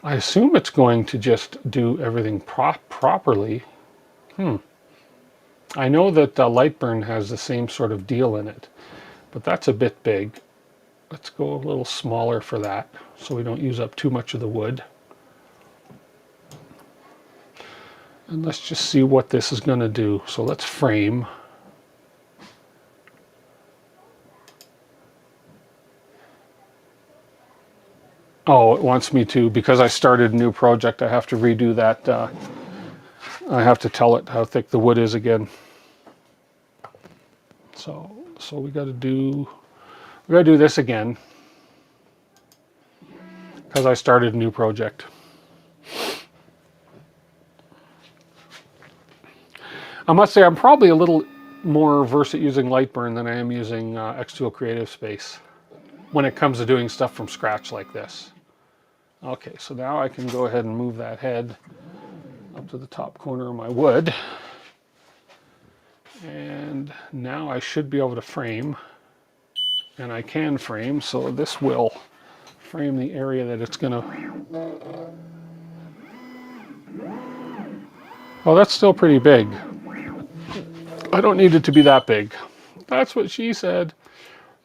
I assume it's going to just do everything properly. I know that Lightburn has the same sort of deal in it, but that's a bit big. Let's go a little smaller for that so we don't use up too much of the wood. And let's just see what this is going to do. So let's frame. Oh, it wants me to, because I started a new project, I have to redo that I have to tell it how thick the wood is again. So we got to do this again because I started a new project. I must say I'm probably a little more versed at using Lightburn than I am using XTool Creative Space when it comes to doing stuff from scratch like this. Okay, so now I can go ahead and move that head up to the top corner of my wood. And now I should be able to frame, and I can frame, so this will frame the area that it's gonna. Well, that's still pretty big. I don't need it to be that big. That's what she said.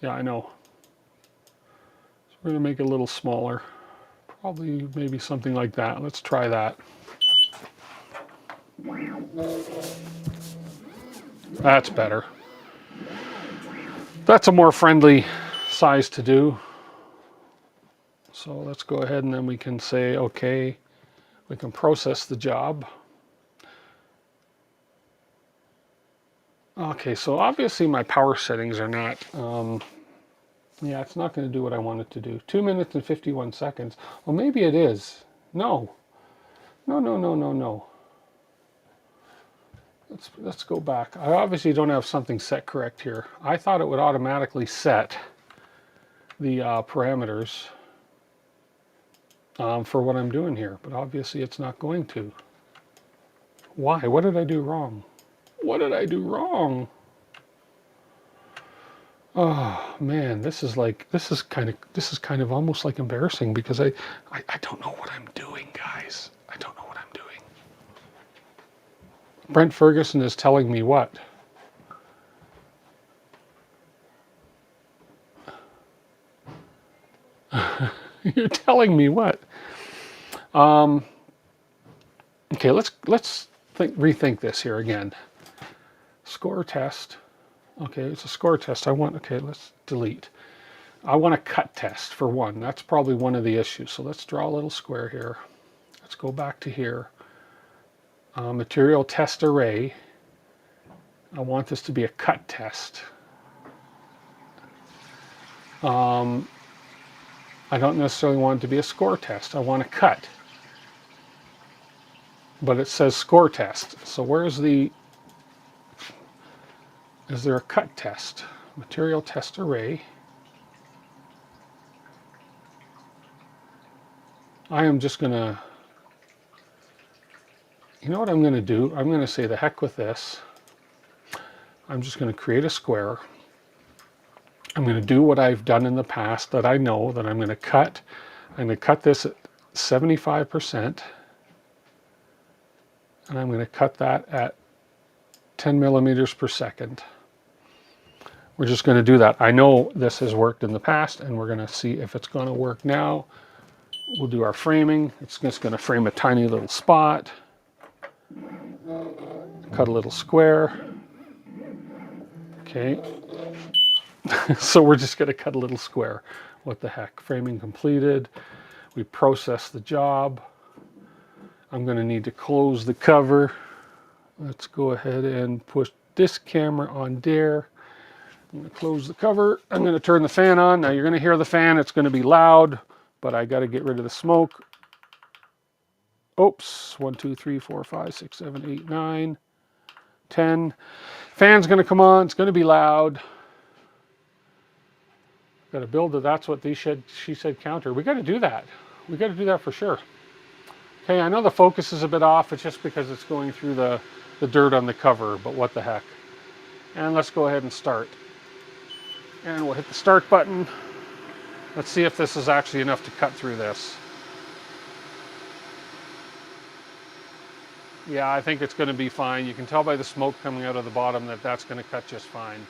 Yeah, I know. So we're gonna make it a little smaller. Probably maybe something like that. Let's try that. That's better. That's a more friendly size to do. So let's go ahead and then we can say, okay, we can process the job. Okay, so obviously my power settings are not, yeah, it's not going to do what I want it to do. 2 minutes and 51 seconds. Well, maybe it is. No. No. Let's go back. I obviously don't have something set correct here. I thought it would automatically set the parameters for what I'm doing here, but obviously it's not going to. Why? What did I do wrong? What did I do wrong? Oh man, this is kind of almost like embarrassing because I don't know what I'm doing, guys. I don't know what I'm doing. Brent Ferguson is telling me what? You're telling me what? Okay, let's rethink this here again. Score test. Okay, it's a score test. Okay, let's delete. I want a cut test for one. That's probably one of the issues. So let's draw a little square here. Let's go back to here. Material test array. I want this to be a cut test. I don't necessarily want it to be a score test. I want a cut. But it says score test. So where's the... Is there a cut test? Material test array. I am just going to... You know what I'm going to do? I'm going to say the heck with this. I'm just going to create a square. I'm going to do what I've done in the past that I know that I'm going to cut. I'm going to cut this at 75%. And I'm going to cut that at 10 millimeters per second. We're just going to do that. I know this has worked in the past, and we're going to see if it's going to work now. We'll do our framing. It's just going to frame a tiny little spot. Cut a little square. Okay. So we're just going to cut a little square. What the heck? Framing completed. We process the job. I'm going to need to close the cover. Let's go ahead and push this camera on there. I'm going to close the cover. I'm going to turn the fan on. Now you're going to hear the fan. It's going to be loud, but I got to get rid of the smoke. Oops. 1, 2, 3, 4, 5, 6, 7, 8, 9, 10. Fan's going to come on. It's going to be loud. Got to build it. That's what she said counter. We got to do that. We got to do that for sure. Okay, I know the focus is a bit off. It's just because it's going through the dirt on the cover, but what the heck. And let's go ahead and start. And we'll hit the start button. Let's see if this is actually enough to cut through this. Yeah, I think it's going to be fine. You can tell by the smoke coming out of the bottom that that's going to cut just fine.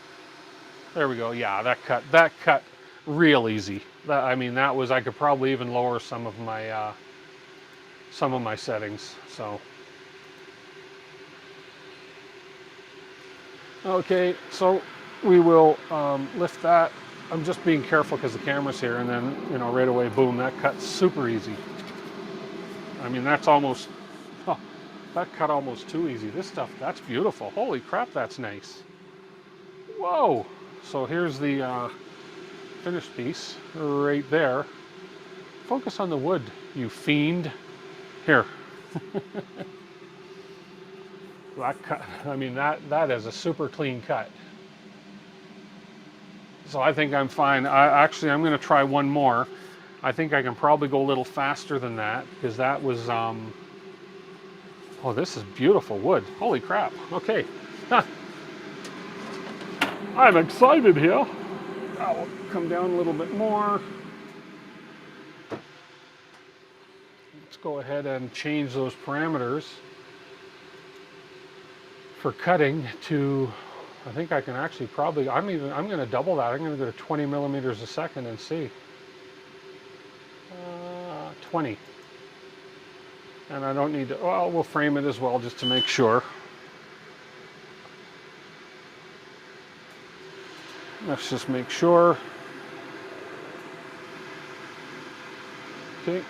There we go. Yeah, that cut real easy. I mean, that was, I could probably even lower some of my settings. So, okay, so we will lift that. I'm just being careful because the camera's here, and then, you know, right away, boom, that cut's super easy. I mean, that's almost, That cut almost too easy. This stuff, that's beautiful. Holy crap, that's nice. Whoa. So here's the finished piece right there. Focus on the wood, you fiend. Here. That cut, I mean, that is a super clean cut. So I think I'm fine. I'm going to try one more. I think I can probably go a little faster than that because that was, oh, this is beautiful wood. Holy crap. Okay. I'm excited here. I'll come down a little bit more. Let's go ahead and change those parameters for cutting to, I think I can actually probably, I'm going to double that. I'm going to go to 20 millimeters a second and see. 20. And I don't need to, well, we'll frame it as well just to make sure. Let's just make sure. Okay.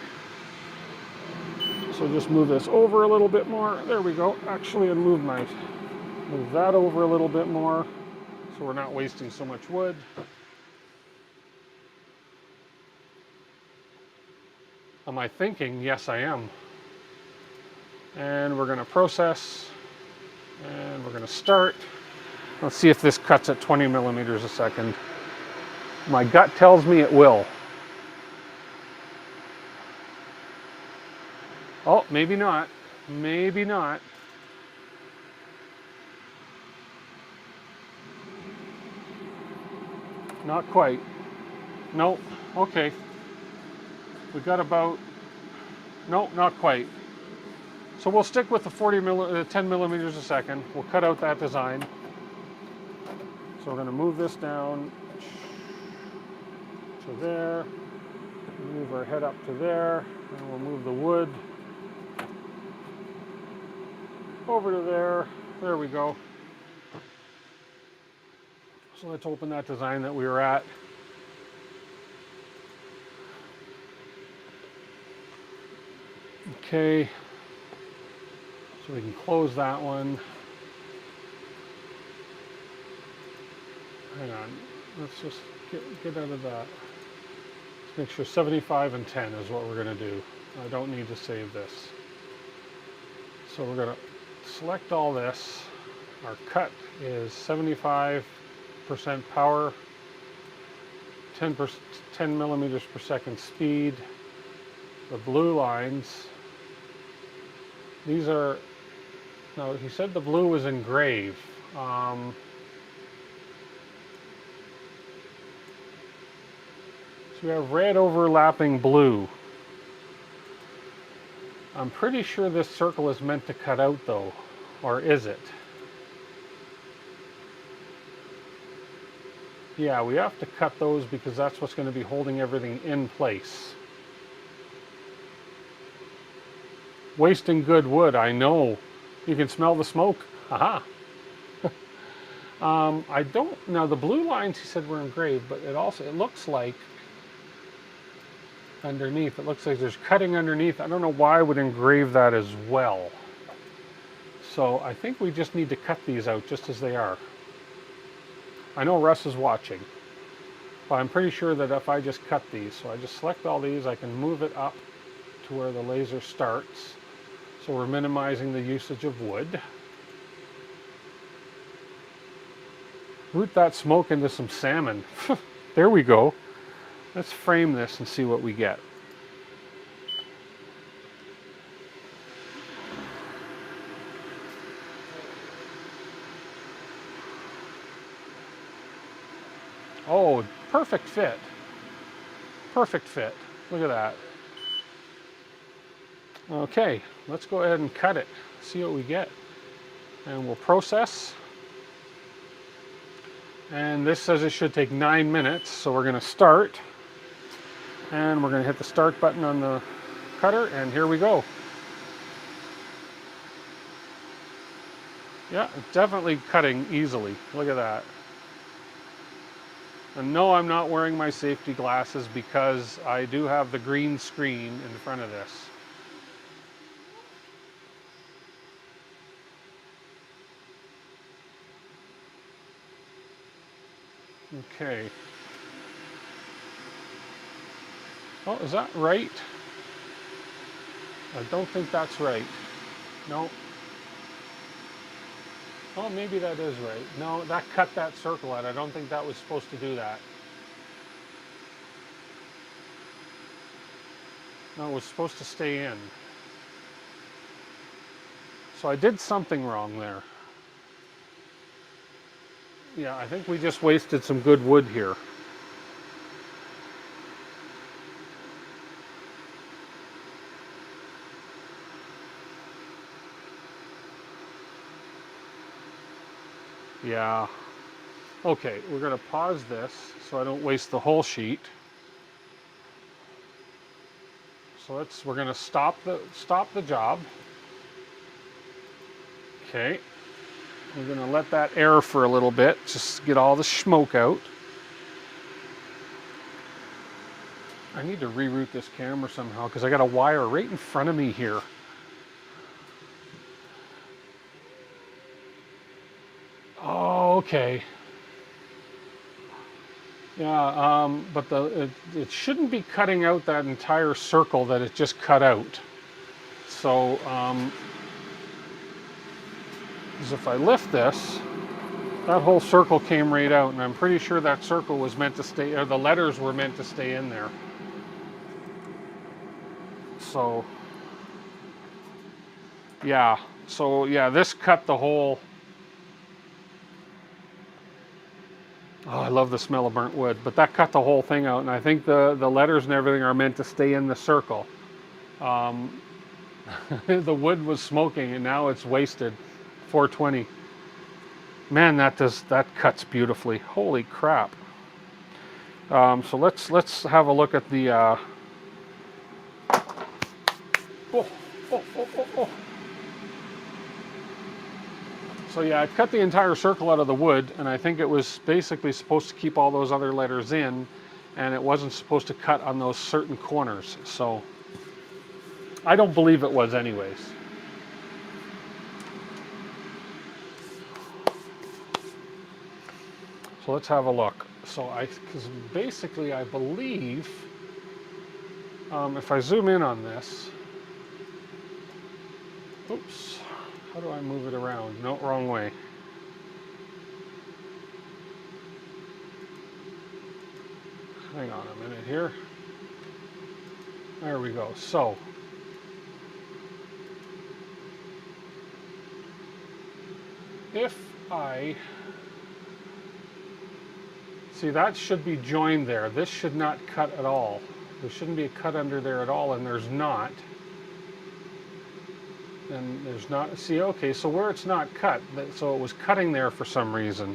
So just move this over a little bit more. There we go. Actually, and move that over a little bit more so we're not wasting so much wood. Am I thinking? Yes, I am. And we're going to process, and we're going to start. Let's see if this cuts at 20 millimeters a second. My gut tells me it will. Oh, maybe not. Maybe not. Not quite. Nope. Okay. We got about, nope, not quite. So we'll stick with the 10 millimeters a second. We'll cut out that design. So we're going to move this down to there. Move our head up to there. And we'll move the wood over to there. There we go. So let's open that design that we were at. Okay. So we can close that one. Hang on. Let's just get out of that. Let's make sure 75 and 10 is what we're going to do. I don't need to save this. So we're going to select all this. Our cut is 75% power, 10 millimeters per second speed. The blue lines, these are, no, he said the blue was engraved. So we have red overlapping blue. I'm pretty sure this circle is meant to cut out though, or is it? Yeah, we have to cut those because that's what's going to be holding everything in place. Wasting good wood, I know. You can smell the smoke. Aha. I don't, now the blue lines he said were engraved, but it looks like underneath, it looks like there's cutting underneath. I don't know why I would engrave that as well. So I think we just need to cut these out just as they are. I know Russ is watching, but I'm pretty sure that if I just cut these, so I just select all these, I can move it up to where the laser starts. So we're minimizing the usage of wood. Root that smoke into some salmon. There we go. Let's frame this and see what we get. Oh, perfect fit. Perfect fit. Look at that. Okay, let's go ahead and cut it. See what we get. And we'll process. And this says it should take 9 minutes, so we're going to start. And we're going to hit the start button on the cutter, and here we go. Yeah, it's definitely cutting easily. Look at that. And no, I'm not wearing my safety glasses because I do have the green screen in front of this. Okay. Oh, is that right? I don't think that's right. No. Oh, maybe that is right. No, that cut that circle out. I don't think that was supposed to do that. No, it was supposed to stay in. So I did something wrong there. Yeah, I think we just wasted some good wood here. Yeah. Okay, we're going to pause this so I don't waste the whole sheet. So we're going to stop the job. Okay. We're going to let that air for a little bit, just get all the smoke out. I need to reroute this camera somehow because I got a wire right in front of me here. Oh, okay. Yeah, but it shouldn't be cutting out that entire circle that it just cut out. So, as if I lift this, that whole circle came right out, and I'm pretty sure that circle was meant to stay, or the letters were meant to stay in there. So, yeah. So, yeah, this cut the whole... Oh, I love the smell of burnt wood, but that cut the whole thing out, and I think the letters and everything are meant to stay in the circle. The wood was smoking, and now it's wasted. 420. Man, that cuts beautifully. Holy crap! So let's have a look at the. Oh, oh, oh, oh, oh. So yeah, I cut the entire circle out of the wood, and I think it was basically supposed to keep all those other letters in, and it wasn't supposed to cut on those certain corners. So I don't believe it was, anyways. So let's have a look. So because basically I believe, if I zoom in on this, oops, how do I move it around? No, wrong way. Hang on a minute here. There we go. So, if I, see, that should be joined there. This should not cut at all. There shouldn't be a cut under there at all, and there's not. And there's not, see, okay, so where it's not cut, so it was cutting there for some reason.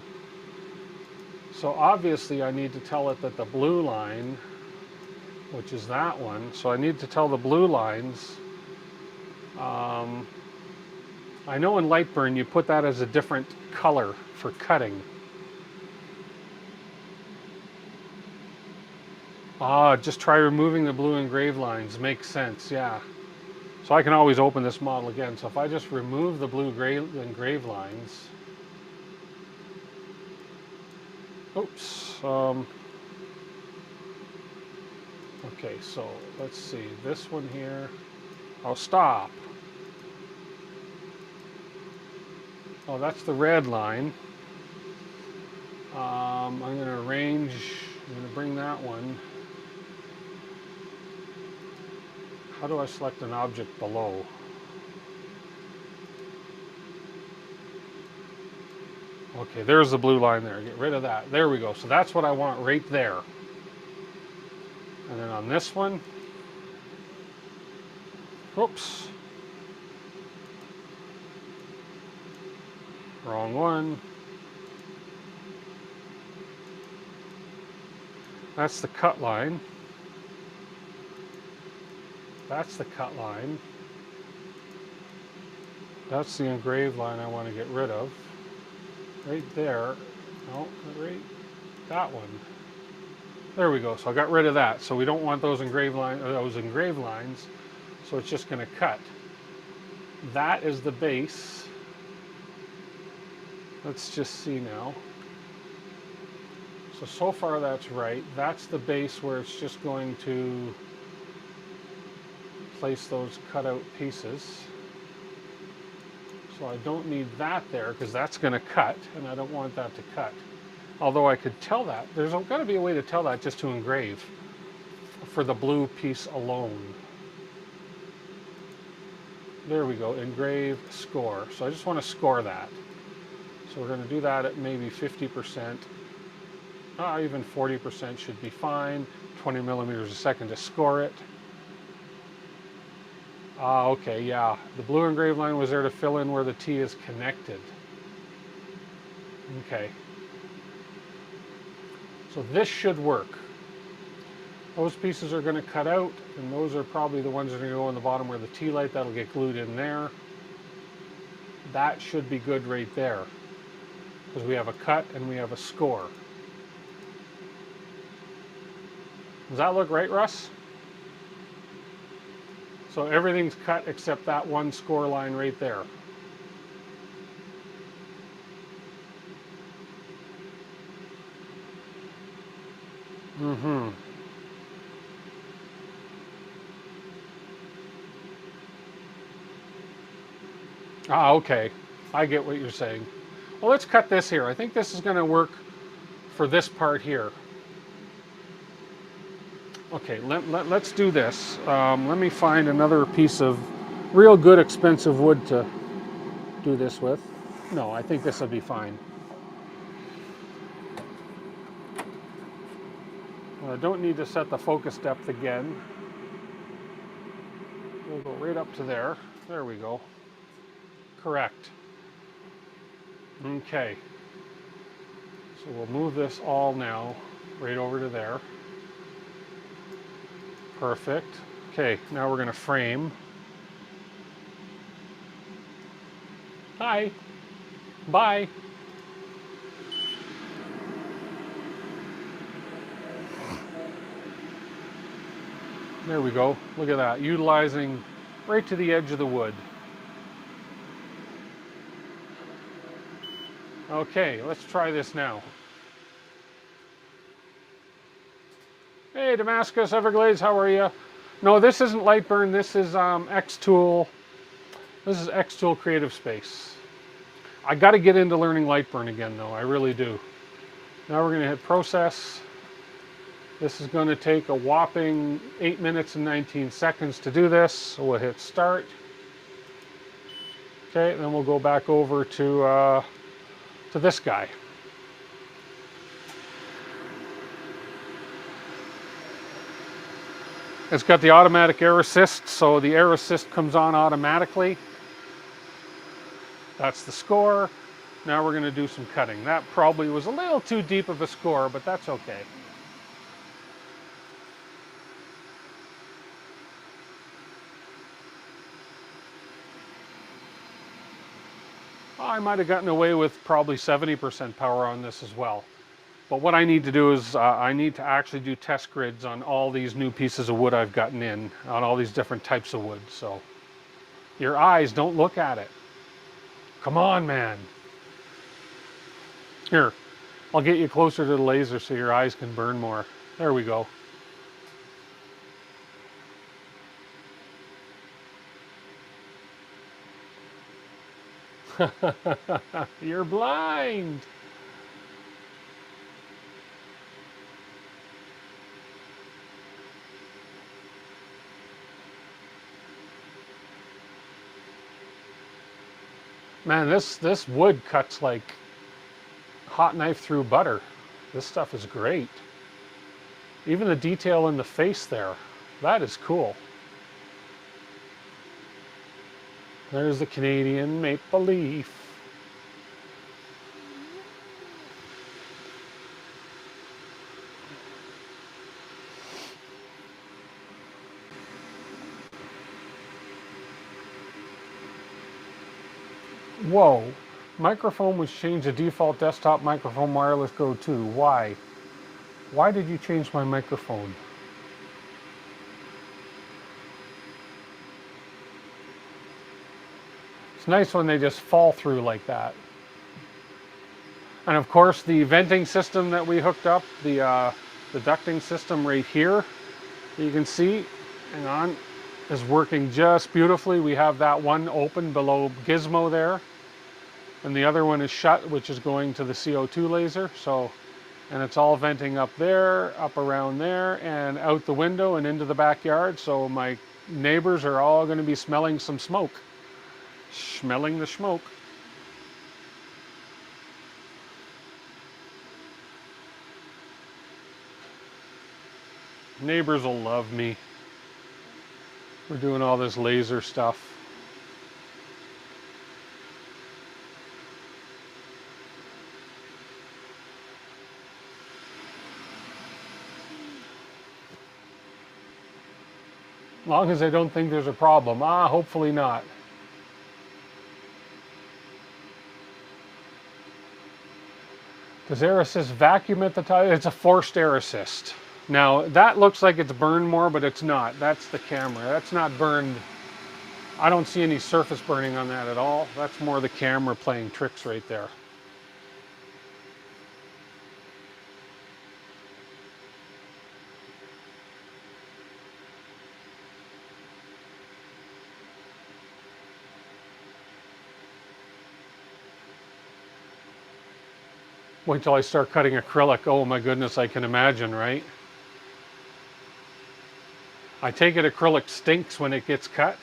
So obviously I need to tell it that the blue line, which is that one, so I need to tell the blue lines, I know in Lightburn you put that as a different color for cutting. Just try removing the blue engraved lines. Makes sense, yeah. So I can always open this model again. So if I just remove the blue engraved lines, oops. Okay, so let's see, this one here, I'll stop. Oh, that's the red line. I'm going to arrange, I'm going to bring that one. How do I select an object below? Okay, there's the blue line there. Get rid of that. There we go. So that's what I want right there. And then on this one, oops. Wrong one. That's the cut line. That's the cut line. That's the engraved line I want to get rid of. Right there. No, right. That one. There we go. So I got rid of that. So we don't want those engraved lines. So it's just going to cut. That is the base. Let's just see now. So far that's right. That's the base where it's just going to place those cutout pieces. So I don't need that there because that's going to cut, and I don't want that to cut. Although I could tell that. There's got to be a way to tell that just to engrave for the blue piece alone. There we go, engrave, score. So I just want to score that. So we're going to do that at maybe 50%. Even 40% should be fine. 20 millimeters a second to score it. Okay, yeah. The blue engrave line was there to fill in where the T is connected. Okay. So this should work. Those pieces are going to cut out, and those are probably the ones that are going to go on the bottom where the T light, that'll get glued in there. That should be good right there, because we have a cut and we have a score. Does that look right, Russ? So everything's cut except that one score line right there. Mm-hmm. Okay. I get what you're saying. Well, let's cut this here. I think this is going to work for this part here. Okay, let's do this. Let me find another piece of real good expensive wood to do this with. No, I think this will be fine. I don't need to set the focus depth again. We'll go right up to there. There we go. Correct. Okay. So we'll move this all now right over to there. Perfect. Okay, now we're going to frame. Hi. Bye. There we go. Look at that. Utilizing right to the edge of the wood. Okay, let's try this now. Hey, Damascus, Everglades, how are you? No, this isn't Lightburn. This is XTool. This is XTool Creative Space. I got to get into learning Lightburn again, though. I really do. Now we're going to hit Process. This is going to take a whopping 8 minutes and 19 seconds to do this. So we'll hit Start. Okay, then we'll go back over to this guy. It's got the automatic air assist, so the air assist comes on automatically. That's the score. Now we're going to do some cutting. That probably was a little too deep of a score, but that's okay. I might have gotten away with probably 70% power on this as well. But what I need to do is I need to actually do test grids on all these new pieces of wood I've gotten in, on all these different types of wood. So your eyes, don't look at it. Come on, man. Here, I'll get you closer to the laser so your eyes can burn more. There we go. You're blind. Man, this wood cuts like hot knife through butter. This stuff is great. Even the detail in the face there, that is cool. There's the Canadian maple leaf. Whoa, microphone was changed to default desktop microphone wireless Go 2. Why? Why did you change my microphone? It's nice when they just fall through like that. And of course, the venting system that we hooked up, the ducting system right here, you can see, hang on, is working just beautifully. We have that one open below Gizmo there, and the other one is shut, which is going to the CO2 laser. So, and it's all venting up there, up around there, and out the window and into the backyard. So my neighbors are all going to be smelling some smoke. Smelling the smoke. Neighbors will love me. We're doing all this laser stuff. As long as I don't think there's a problem. Hopefully not. Does air assist vacuum at the time? It's a forced air assist. Now, that looks like it's burned more, but it's not. That's the camera. That's not burned. I don't see any surface burning on that at all. That's more the camera playing tricks right there. Wait till I start cutting acrylic. Oh my goodness, I can imagine, right? I take it acrylic stinks when it gets cut.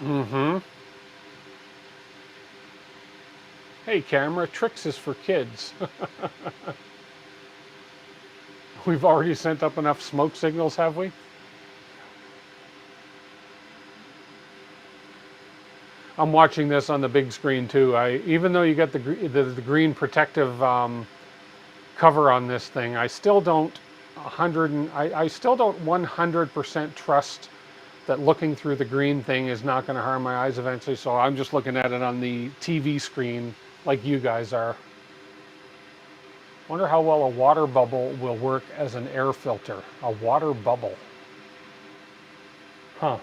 Mm-hmm. Hey camera, tricks is for kids. We've already sent up enough smoke signals, have we? I'm watching this on the big screen too. Even though you got the green protective cover on this thing, I still don't I still don't 100% trust that looking through the green thing is not going to harm my eyes eventually. So I'm just looking at it on the TV screen like you guys are. Wonder how well a water bubble will work as an air filter. A water bubble. Huh.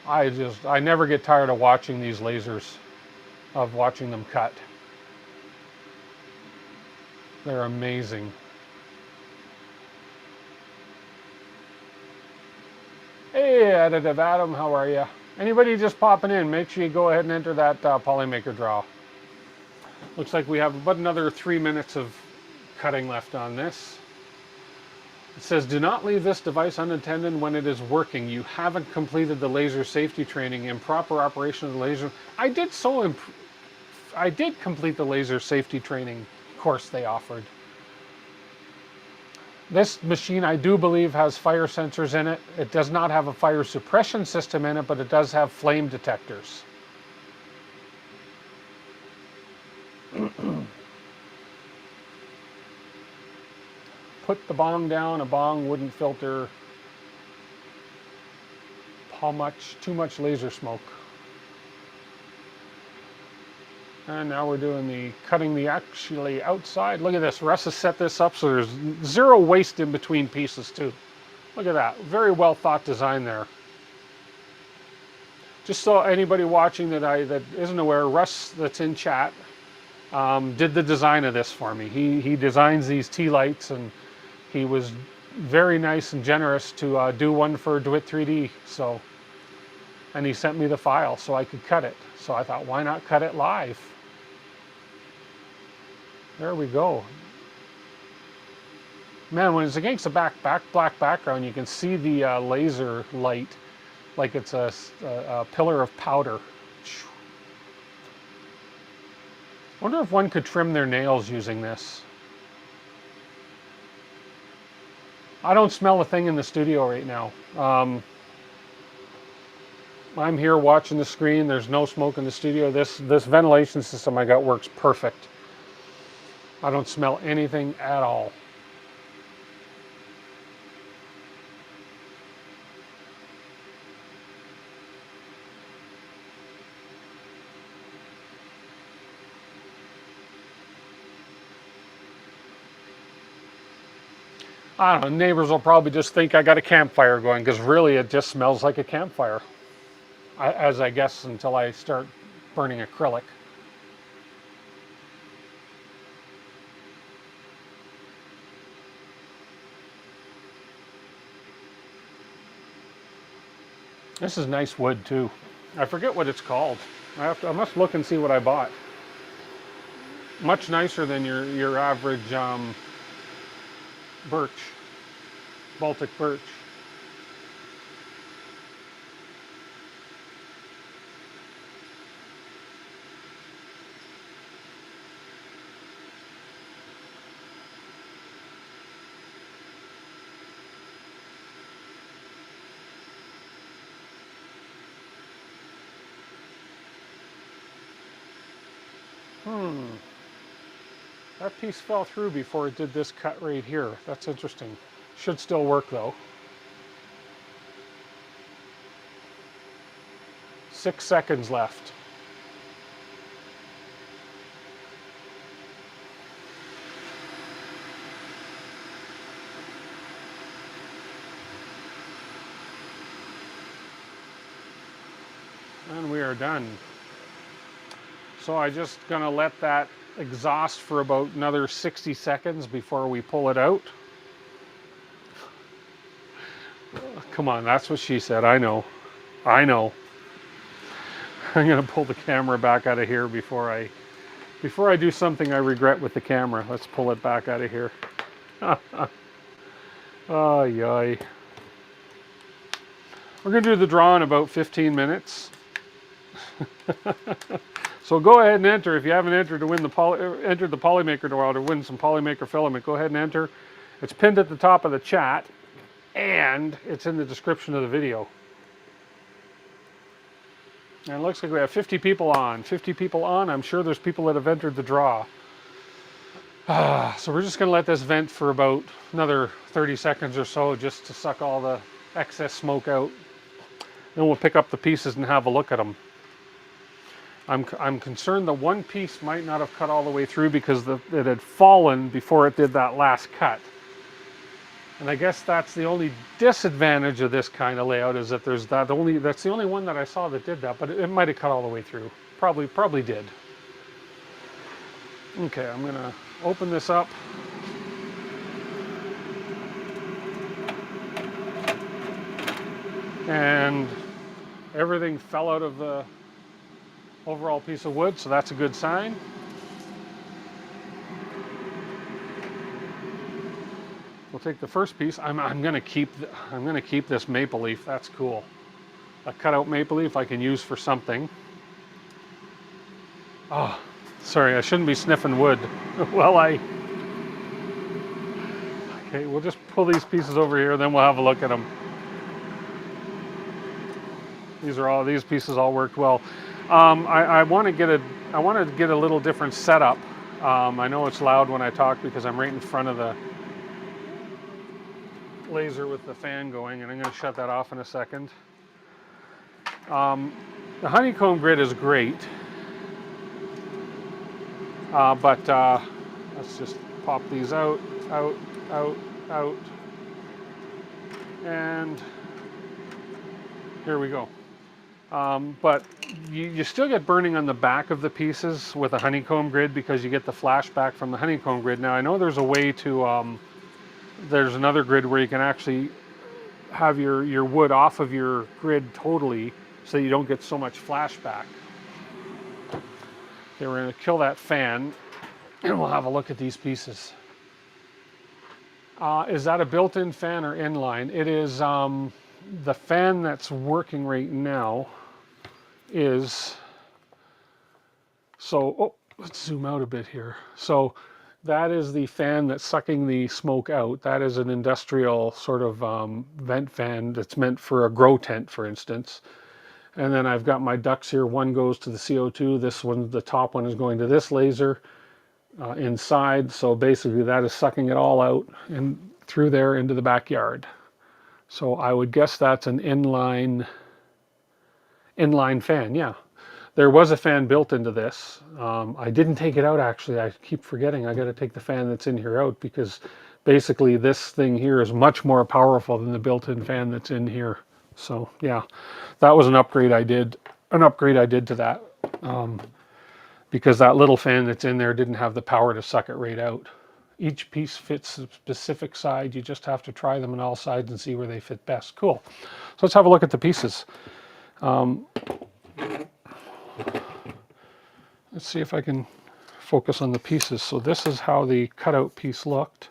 I never get tired of watching these lasers, of watching them cut. They're amazing. Hey, Additive Adam, how are you? Anybody just popping in, make sure you go ahead and enter that Polymaker draw. Looks like we have about another 3 minutes of cutting left on this. It says, do not leave this device unattended when it is working. You haven't completed the laser safety training. Improper operation of the laser. I did complete the laser safety training course they offered. This machine, I do believe, has fire sensors in it. It does not have a fire suppression system in it, but it does have flame detectors. Put the bong down. A bong wouldn't filter too much laser smoke. And now we're doing the cutting the actually outside. Look at this. Russ has set this up so there's zero waste in between pieces too. Look at that. Very well thought design there. Just so anybody watching that isn't aware, Russ that's in chat did the design of this for me. He designs these tea lights, and he was very nice and generous to do one for DWIT 3D. So, and he sent me the file so I could cut it. So I thought, why not cut it live? There we go. Man, when it's against the black background, you can see the laser light like it's a pillar of powder. Wonder if one could trim their nails using this. I don't smell a thing in the studio right now. I'm here watching the screen. There's no smoke in the studio. This ventilation system I got works perfect. I don't smell anything at all. I don't know, neighbors will probably just think I got a campfire going, because really it just smells like a campfire. As I guess until I start burning acrylic. This is nice wood too. I forget what it's called. I must look and see what I bought. Much nicer than your average birch, Baltic birch. That piece fell through before it did this cut right here. That's interesting. Should still work though. 6 seconds left. And we are done. So I'm just gonna let that exhaust for about another 60 seconds before we pull it out. Come on, that's what she said. I know. I know. I'm gonna pull the camera back out of here before I do something I regret with the camera. Let's pull it back out of here. Oh, yay. We're gonna do the draw in about 15 minutes. So go ahead and enter. If you haven't entered to win entered the Polymaker draw to win some Polymaker Filament, go ahead and enter. It's pinned at the top of the chat, and it's in the description of the video. And it looks like we have 50 people on. 50 people on. I'm sure there's people that have entered the draw. So we're just going to let this vent for about another 30 seconds or so, just to suck all the excess smoke out. Then we'll pick up the pieces and have a look at them. I'm concerned the one piece might not have cut all the way through because it had fallen before it did that last cut. And I guess that's the only disadvantage of this kind of layout, is that that's the only one that I saw that did that, but it might have cut all the way through. Probably did. Okay, I'm gonna open this up. And everything fell out of the overall piece of wood, so that's a good sign. We'll take the first piece. I'm gonna keep this maple leaf. That's cool. A cutout maple leaf I can use for something. Oh, sorry, I shouldn't be sniffing wood. Okay, we'll just pull these pieces over here, then we'll have a look at them. These pieces all worked well. I want to get a little different setup. I know it's loud when I talk because I'm right in front of the laser with the fan going, and I'm going to shut that off in a second. The honeycomb grid is great, but let's just pop these out, and here we go. But you still get burning on the back of the pieces with a honeycomb grid because you get the flashback from the honeycomb grid. Now I know there's a way to, there's another grid where you can actually have your wood off of your grid totally so you don't get so much flashback. Okay, we're going to kill that fan and we'll have a look at these pieces. Is that a built-in fan or inline? It is, the fan that's working right now is, let's zoom out a bit here. So that is the fan that's sucking the smoke out. That is an industrial sort of vent fan that's meant for a grow tent, for instance. And then I've got my ducts here. One goes to the CO2. This one, the top one, is going to this laser inside. So basically that is sucking it all out and through there into the backyard. So I would guess that's an inline fan, yeah. There was a fan built into this. I didn't take it out, actually. I keep forgetting I got to take the fan that's in here out because basically this thing here is much more powerful than the built-in fan that's in here. So yeah, that was an upgrade I did. To that because that little fan that's in there didn't have the power to suck it right out. Each piece fits a specific side. You just have to try them on all sides and see where they fit best. Cool. So let's have a look at the pieces. Let's see if I can focus on the pieces. So this is how the cutout piece looked.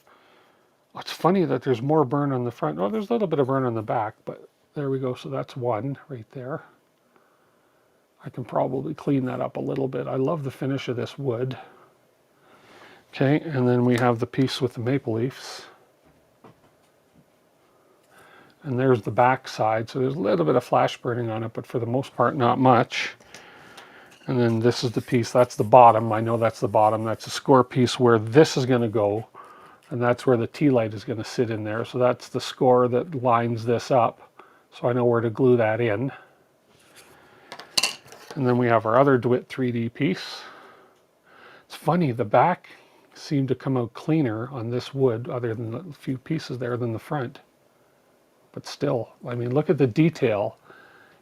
It's funny that there's more burn on the front. Oh, there's a little bit of burn on the back, but there we go. So that's one right there. I can probably clean that up a little bit. I love the finish of this wood. Okay, and then we have the piece with the maple leaves. And there's the back side. So there's a little bit of flash burning on it, but for the most part, not much. And then this is the piece, that's the bottom. I know that's the bottom. That's a score piece where this is going to go. And that's where the tea light is going to sit in there. So that's the score that lines this up. So I know where to glue that in. And then we have our other DWIT 3D piece. It's funny, the back seemed to come out cleaner on this wood, other than a few pieces there, than the front. But still, I mean, look at the detail,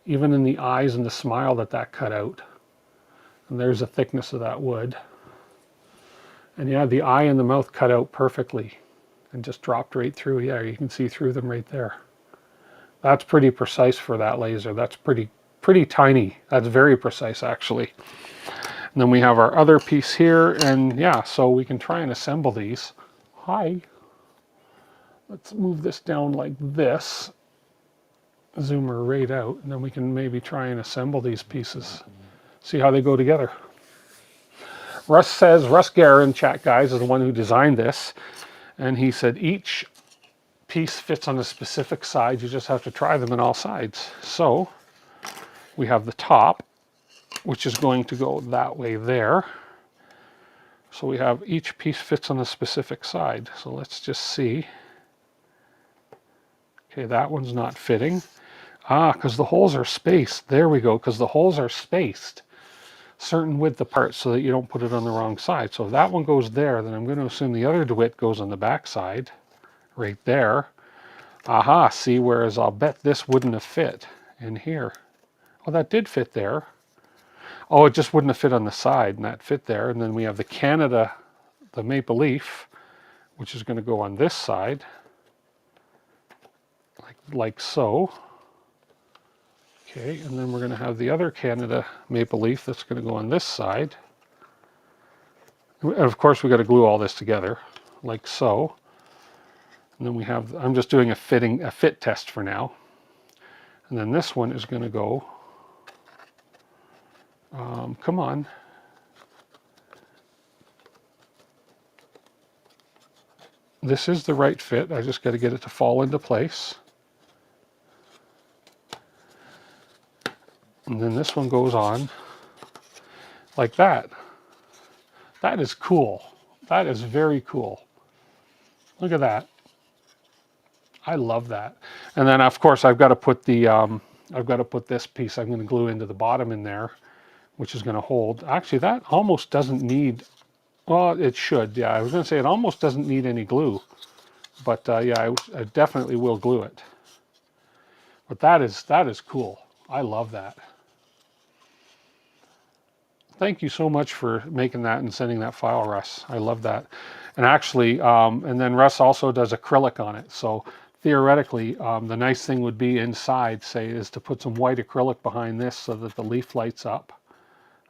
even in the eyes and the smile that cut out. And there's the thickness of that wood. And yeah, the eye and the mouth cut out perfectly and just dropped right through. Yeah, you can see through them right there. That's pretty precise for that laser. That's pretty tiny. That's very precise, actually. And then we have our other piece here, and yeah, so we can try and assemble these. Hi. Let's move this down like this. Zoom her right out, and then we can maybe try and assemble these pieces. See how they go together. Russ Guerin, chat guys, is the one who designed this. And he said each piece fits on a specific side. You just have to try them on all sides. So we have the top, which is going to go that way there. So we have each piece fits on a specific side. So let's just see. Okay, that one's not fitting. Because the holes are spaced. There we go, because the holes are spaced certain width apart so that you don't put it on the wrong side. So if that one goes there, then I'm going to assume the other DWIT goes on the back side, right there. Aha, see, whereas I'll bet this wouldn't have fit in here. Oh, that did fit there. Oh, it just wouldn't have fit on the side, and that fit there. And then we have the Canada, the maple leaf, which is going to go on this side, like so. Okay, and then we're going to have the other Canada maple leaf that's going to go on this side. And of course, we've got to glue all this together, like so. And then we have, I'm just doing a fit test for now. And then this one is going to go, come on. This is the right fit. I just got to get it to fall into place. And then this one goes on like that. That is cool. That is very cool. Look at that. I love that. And then of course I've got to put the this piece I'm going to glue into the bottom in there, which is going to hold. Actually, that almost doesn't need, well, it should. Yeah, I was going to say it almost doesn't need any glue, but yeah, I definitely will glue it. But that is cool. I love that. Thank you so much for making that and sending that file, Russ. I love that. And actually, and then Russ also does acrylic on it. So theoretically, the nice thing would be inside, say, is to put some white acrylic behind this so that the leaf lights up.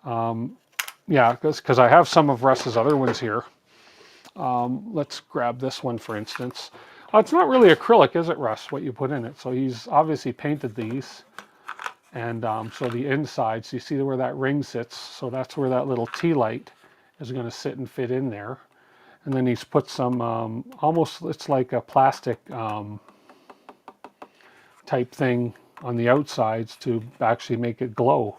Yeah, because I have some of Russ's other ones here. Let's grab this one, for instance. It's not really acrylic, is it, Russ, what you put in it? So he's obviously painted these. And so the inside, so you see where that ring sits, so that's where that little tea light is going to sit and fit in there. And then he's put some, almost, it's like a plastic type thing on the outsides to actually make it glow.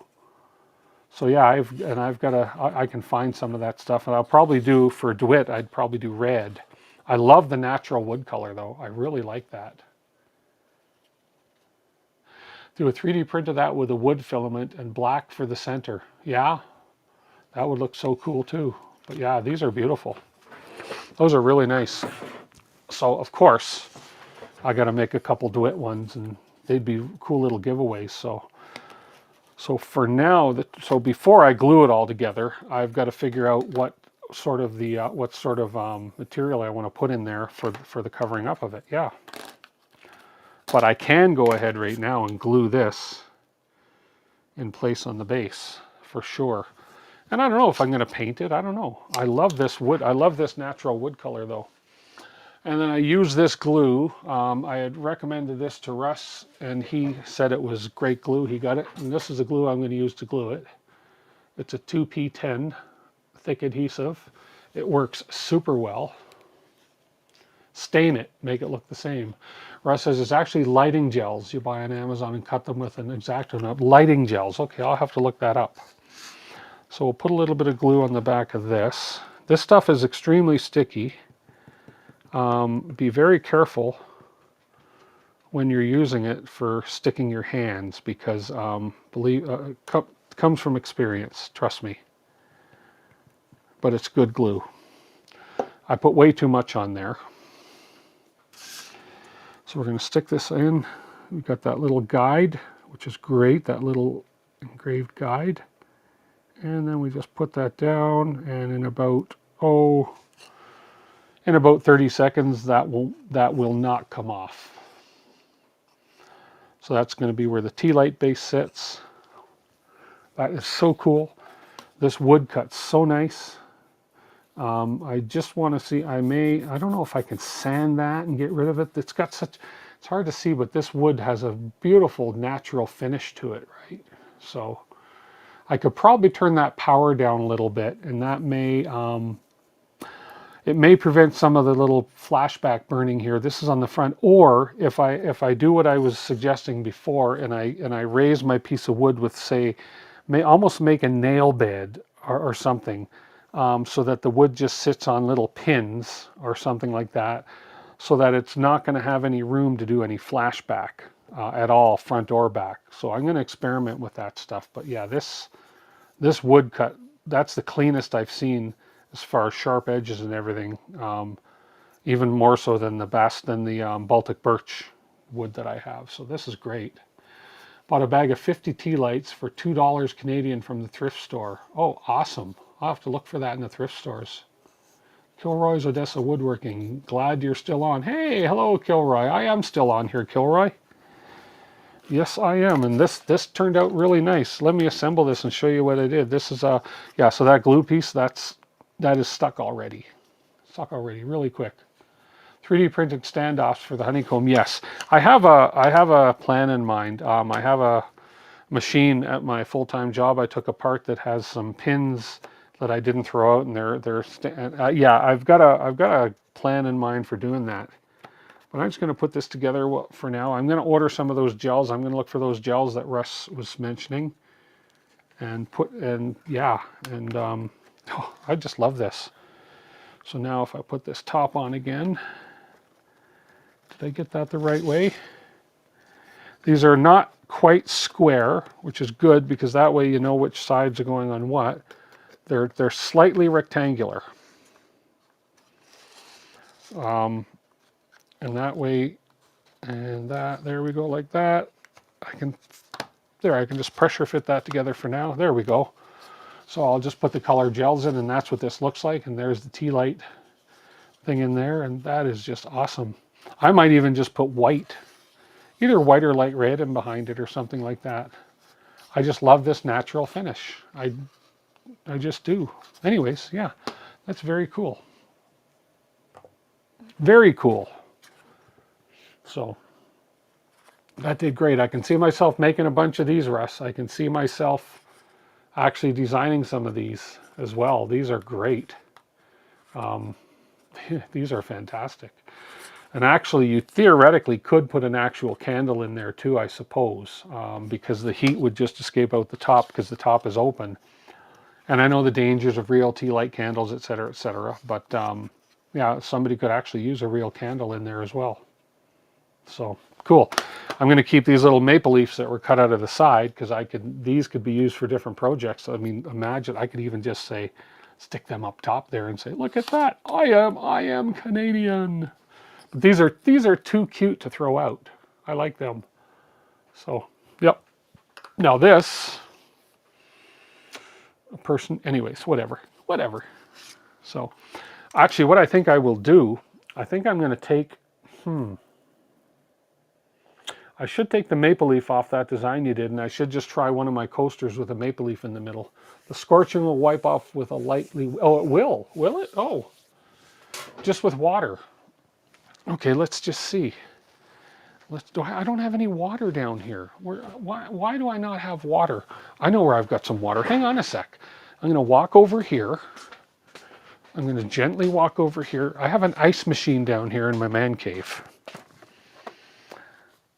So yeah, I can find some of that stuff, and I'll probably do, for DWIT, I'd probably do red. I love the natural wood color though, I really like that. Do a 3D print of that with a wood filament and black for the center. Yeah, that would look so cool too. But yeah, these are beautiful. Those are really nice. So of course, I got to make a couple DWIT ones, and they'd be cool little giveaways. So for now, so before I glue it all together, I've got to figure out what sort of material I want to put in there for the covering up of it. Yeah, but I can go ahead right now and glue this in place on the base for sure. And I don't know if I'm going to paint it. I don't know. I love this wood. I love this natural wood color though. And then I use this glue. I had recommended this to Russ, and he said it was great glue. He got it. And this is the glue I'm going to use to glue it. It's a 2P10 thick adhesive. It works super well. Stain it, make it look the same. Russ says it's actually lighting gels you buy on Amazon and cut them with an X-Acto nub. Lighting gels. Okay, I'll have to look that up. So we'll put a little bit of glue on the back of this. This stuff is extremely sticky. Be very careful when you're using it for sticking your hands, because comes from experience, trust me. But it's good glue. I put way too much on there. So we're going to stick this in. We've got that little guide, which is great, that little engraved guide. And then we just put that down, and in about 30 seconds that will not come off. So that's going to be where the tea light base sits. That is so cool. This wood cuts so nice. I just want to see, I don't know if I can sand that and get rid of it. It's hard to see, but this wood has a beautiful natural finish to it, right? So I could probably turn that power down a little bit, and that it may prevent some of the little flashback burning here. This is on the front. Or if I do what I was suggesting before, and I raise my piece of wood with, say, almost make a nail bed or something, so that the wood just sits on little pins or something like that, so that it's not going to have any room to do any flashback at all, front or back. So I'm going to experiment with that stuff. But yeah, this wood cut, that's the cleanest I've seen as far as sharp edges and everything, even more so than the Baltic birch wood that I have. So this is great. Bought a bag of 50 tea lights for $2 Canadian from the thrift store. Oh, awesome. I'll have to look for that in the thrift stores. Kilroy's Odessa Woodworking. Glad you're still on. Hey, hello, Kilroy. I am still on here, Kilroy. Yes, I am, and this turned out really nice. Let me assemble this and show you what I did. This is yeah. So that glue piece, that is stuck already. Stuck already, really quick. 3D printed standoffs for the honeycomb. Yes, I have a plan in mind. I have a machine at my full-time job I took apart that has some pins that I didn't throw out, and yeah, I've got a plan in mind for doing that. But I'm just going to put this together for now. I'm going to order some of those gels. I'm going to look for those gels that Russ was mentioning, and I just love this. So now if I put this top on again, did I get that the right way? These are not quite square, which is good, because that way you know which sides are going on what. They're slightly rectangular. And that way, and there we go, like that. I can just pressure fit that together for now. There we go. So I'll just put the color gels in, and that's what this looks like. And there's the tea light thing in there, and that is just awesome. I might even just put white, either white or light red in behind it or something like that. I just love this natural finish. I just do. Anyways, yeah, that's very cool. Very cool. So that did great. I can see myself making a bunch of these, Russ. I can see myself actually designing some of these as well. These are great. These are fantastic. And actually, you theoretically could put an actual candle in there too, I suppose, because the heat would just escape out the top because the top is open. And I know the dangers of real tea light candles, et cetera, but yeah, somebody could actually use a real candle in there as well. So cool. I'm going to keep these little maple leaves that were cut out of the side, because these could be used for different projects. I mean, imagine, I could even just stick them up top there and say, look at that, I am Canadian. These are too cute to throw out. I like them. So, yep. Now this person, anyways, whatever. So, actually, what I think I will do, I think I'm going to take, I should take the maple leaf off that design you did, and I should just try one of my coasters with a maple leaf in the middle. The scorching will wipe off with a lightly, oh, it will it? Oh, just with water. Okay, let's just see. I don't have any water down here. Why do I not have water? I know where I've got some water. Hang on a sec. I'm going to walk over here. I'm going to gently walk over here. I have an ice machine down here in my man cave.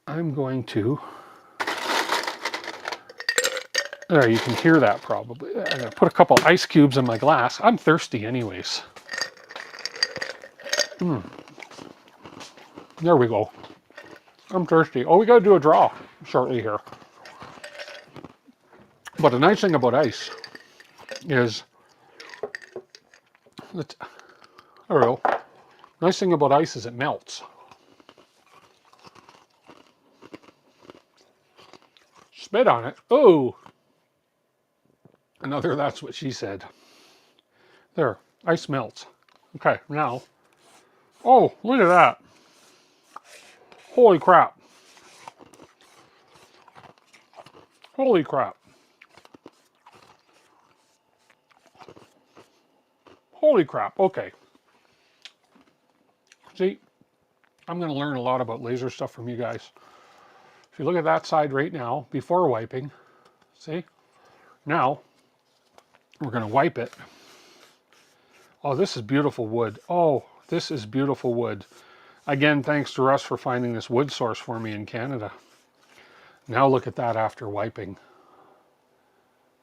I'm going to... There, you can hear that probably. I'm going to put a couple ice cubes in my glass. I'm thirsty anyways. There we go. I'm thirsty. Oh, we got to do a draw shortly here. But the nice thing about ice is... There we go. Nice thing about ice is it melts. Spit on it. Oh! Another that's what she said. There. Ice melts. Okay, now. Oh, look at that. Holy crap. Holy crap. Holy crap. Okay. See, I'm going to learn a lot about laser stuff from you guys. If you look at that side right now, before wiping, see? Now, we're going to wipe it. Oh, this is beautiful wood. Oh, this is beautiful wood. Again, thanks to Russ for finding this wood source for me in Canada. Now look at that after wiping.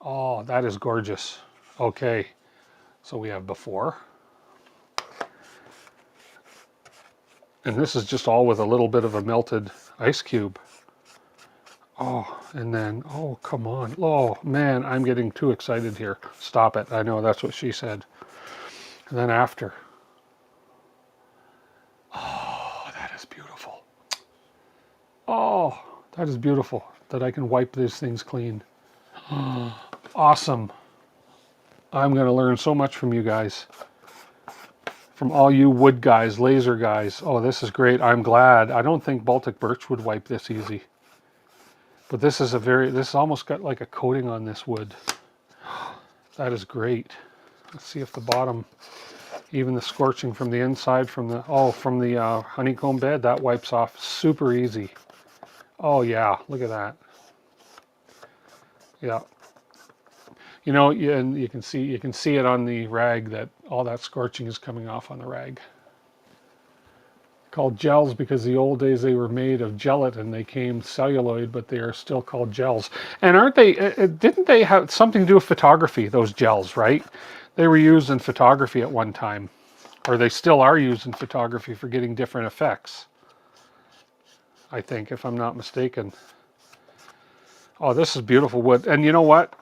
Oh, that is gorgeous. Okay, so we have before. And this is just all with a little bit of a melted ice cube. Oh, and then, oh, come on. Oh, man, I'm getting too excited here. Stop it. I know that's what she said. And then after. Oh, that is beautiful. Oh, that is beautiful that I can wipe these things clean. Awesome. I'm going to learn so much from you guys. From all you wood guys, laser guys. Oh, this is great. I'm glad. I don't think Baltic birch would wipe this easy. But this is this almost got like a coating on this wood. That is great. Let's see if the bottom, even the scorching from the inside, from the honeycomb bed, that wipes off super easy. Oh yeah, look at that. Yeah. You know, and you can see it on the rag that all that scorching is coming off on the rag. Called gels because the old days they were made of gelatin. They came celluloid, but they are still called gels. And aren't they, didn't they have something to do with photography, those gels, right? They were used in photography at one time. Or they still are used in photography for getting different effects. I think, if I'm not mistaken. Oh, this is beautiful wood. And you know what?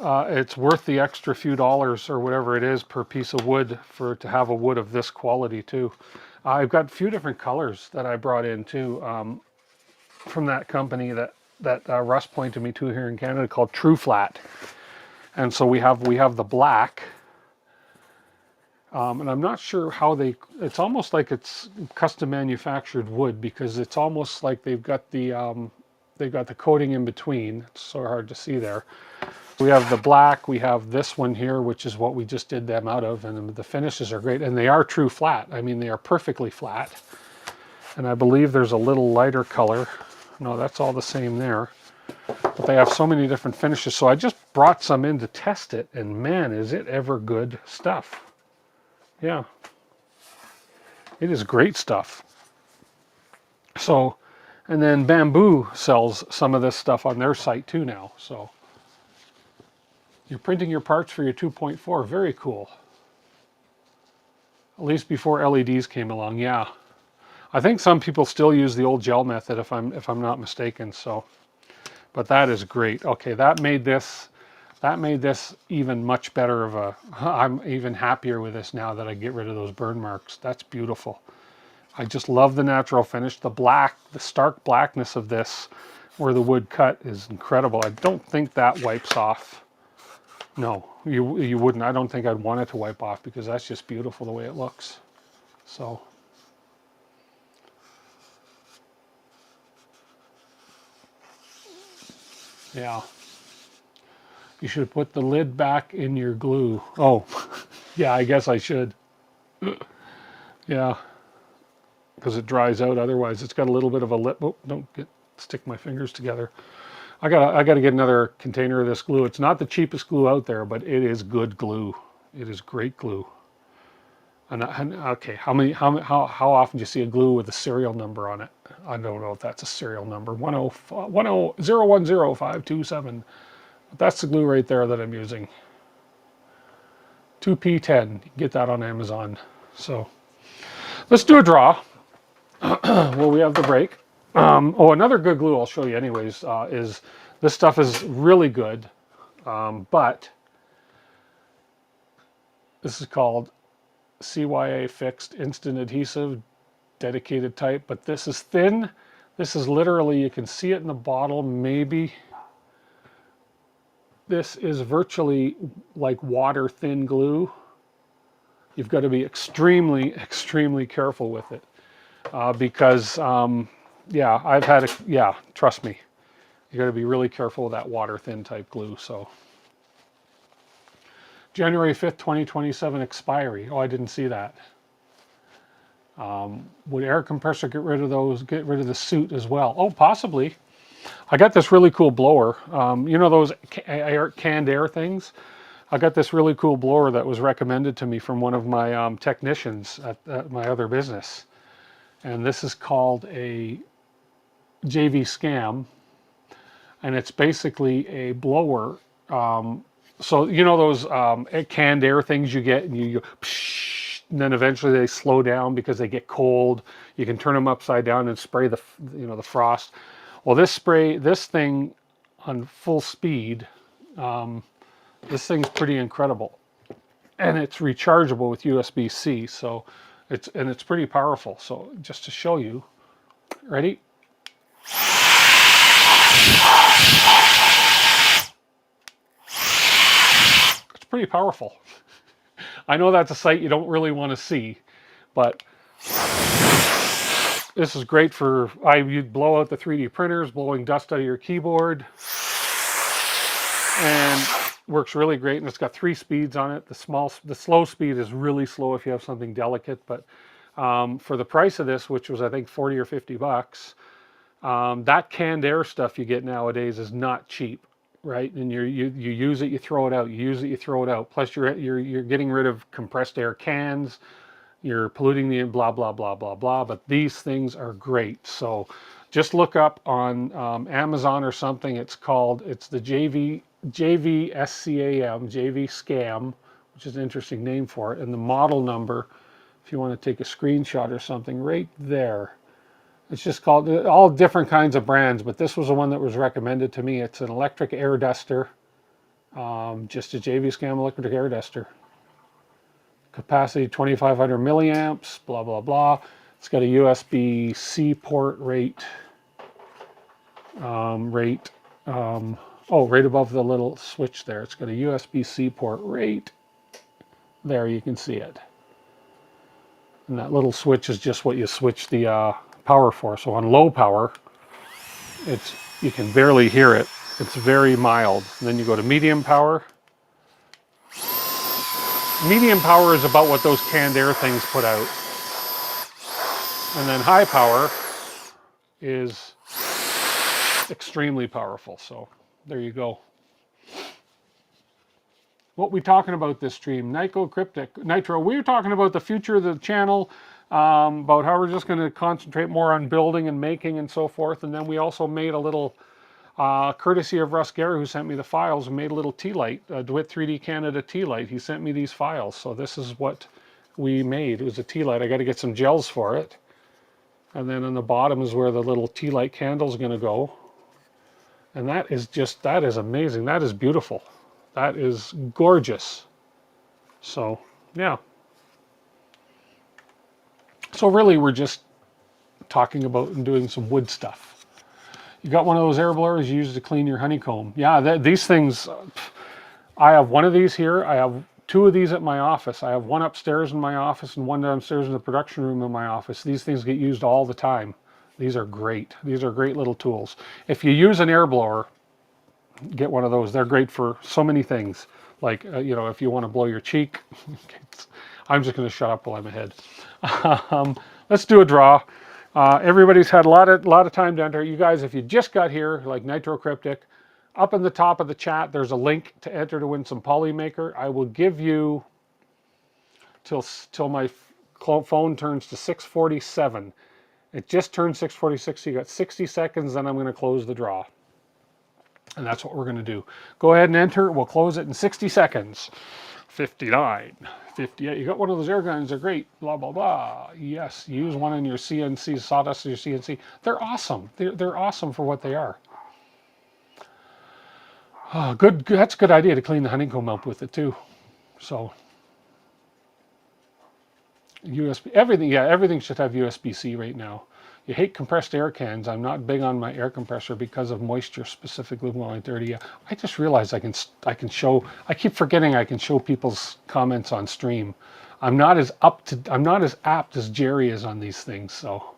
It's worth the extra few dollars or whatever it is per piece of wood to have a wood of this quality too. I've got a few different colors that I brought in too from that company that Russ pointed me to here in Canada called True Flat. And so we have the black. And I'm not sure how it's almost like it's custom manufactured wood because it's almost like they've got the coating in between. It's so hard to see there. We have the black, we have this one here, which is what we just did them out of, and the finishes are great, and they are true flat. I mean, they are perfectly flat. And I believe there's a little lighter color. No, that's all the same there. But they have so many different finishes, so I just brought some in to test it, and man, is it ever good stuff. Yeah. It is great stuff. So, and then Bamboo sells some of this stuff on their site too now, so. You're printing your parts for your 2.4. Very cool. At least before LEDs came along, yeah. I think some people still use the old gel method if I'm not mistaken, so. But that is great. Okay, that made this That made this even much better of a, I'm even happier with this now that I get rid of those burn marks. That's beautiful. I just love the natural finish. The black, the stark blackness of this where the wood cut is incredible. I don't think that wipes off. No, you wouldn't. I don't think I'd want it to wipe off because that's just beautiful the way it looks. So. Yeah. You should put the lid back in your glue. Oh, yeah, I guess I should. Yeah, because it dries out otherwise. It's got a little bit of a lip. Oh, stick my fingers together. I gotta get another container of this glue. It's not the cheapest glue out there, but it is good glue. It is great glue. And okay, how often do you see a glue with a serial number on it? I don't know if that's a serial number. 1010527. That's the glue right there that I'm using. 2P10. You can get that on Amazon. So let's do a draw. Well, we have the break. Oh, another good glue I'll show you anyways is this stuff is really good, but this is called CYA Fixed Instant Adhesive Dedicated Type, but this is thin. This is literally, you can see it in the bottle maybe. This is virtually like water thin glue. You've got to be extremely, extremely careful with it because, yeah, I've had it, yeah, trust me. You got to be really careful with that water thin type glue. So January 5th, 2027 expiry. Oh, I didn't see that. Would air compressor get rid of those, get rid of the suit as well? Oh, possibly. I got this really cool blower. You know those canned air things? I got this really cool blower that was recommended to me from one of my technicians at my other business. And this is called a JV Scam. And it's basically a blower. So you know those canned air things you get, and you go, psh, and then eventually they slow down because they get cold. You can turn them upside down and spray the the frost. Well, this thing on full speed, this thing's pretty incredible, and it's rechargeable with USB-C. So it's pretty powerful. So just to show you, ready? It's pretty powerful. I know that's a sight you don't really want to see, but this is great for, you'd blow out the 3D printers, blowing dust out of your keyboard, and works really great. And it's got 3 speeds on it. The slow speed is really slow if you have something delicate, but for the price of this, which was I think 40 or 50 bucks, that canned air stuff you get nowadays is not cheap, right? And you use it, you throw it out. You use it, you throw it out. Plus you're getting rid of compressed air cans. You're polluting the blah blah blah blah blah. But these things are great. So just look up on Amazon or something. It's the JV Scam, which is an interesting name for it, and the model number, if you want to take a screenshot or something, right there. It's just called, all different kinds of brands, but this was the one that was recommended to me. It's an electric air duster, just a JV Scam electric air duster. Capacity 2,500 milliamps, blah, blah, blah. It's got a USB-C port right above the little switch there. It's got a USB-C port right there. You can see it. And that little switch is just what you switch the power for. So on low power, you can barely hear it. It's very mild. And then you go to medium power. Medium power is about what those canned air things put out. And then high power is extremely powerful. So there you go. What we talking about this stream? Nitro. We were talking about the future of the channel, about how we're just going to concentrate more on building and making and so forth. And then we also made a little, courtesy of Russ Gary, who sent me the files, and made a little tea light, DWIT 3D Canada tea light. He sent me these files. So this is what we made. It was a tea light. I got to get some gels for it. And then on the bottom is where the little tea light candle is going to go. And that is amazing. That is beautiful. That is gorgeous. So, yeah. So really, we're just talking about and doing some wood stuff. You got one of those air blowers you use to clean your honeycomb. Yeah, these things, I have one of these here. I have two of these at my office. I have one upstairs in my office and one downstairs in the production room in my office. These things get used all the time. These are great. These are great little tools. If you use an air blower, get one of those. They're great for so many things. Like, you know, if you want to blow your cheek. I'm just going to shut up while I'm ahead. Let's do a draw. Everybody's had a lot of time to enter. You guys, if you just got here, like Nitro Cryptic, up in the top of the chat, there's a link to enter to win some Polymaker. I will give you till my phone turns to 6:47. It just turned 6:46, so you got 60 seconds, then I'm going to close the draw. And that's what we're going to do. Go ahead and enter. We'll close it in 60 seconds. 59, 58. You got one of those air guns. They're great. Blah, blah, blah. Yes, use one in your CNC, sawdust your CNC. They're awesome. They're awesome for what they are. Oh, good. That's a good idea to clean the honeycomb up with it too. So, USB, everything. Yeah, everything should have USB-C right now. You hate compressed air cans. I'm not big on my air compressor because of moisture, specifically when I'm dirty. I just realized I can show. I keep forgetting I can show people's comments on stream. I'm not as apt as Jerry is on these things. So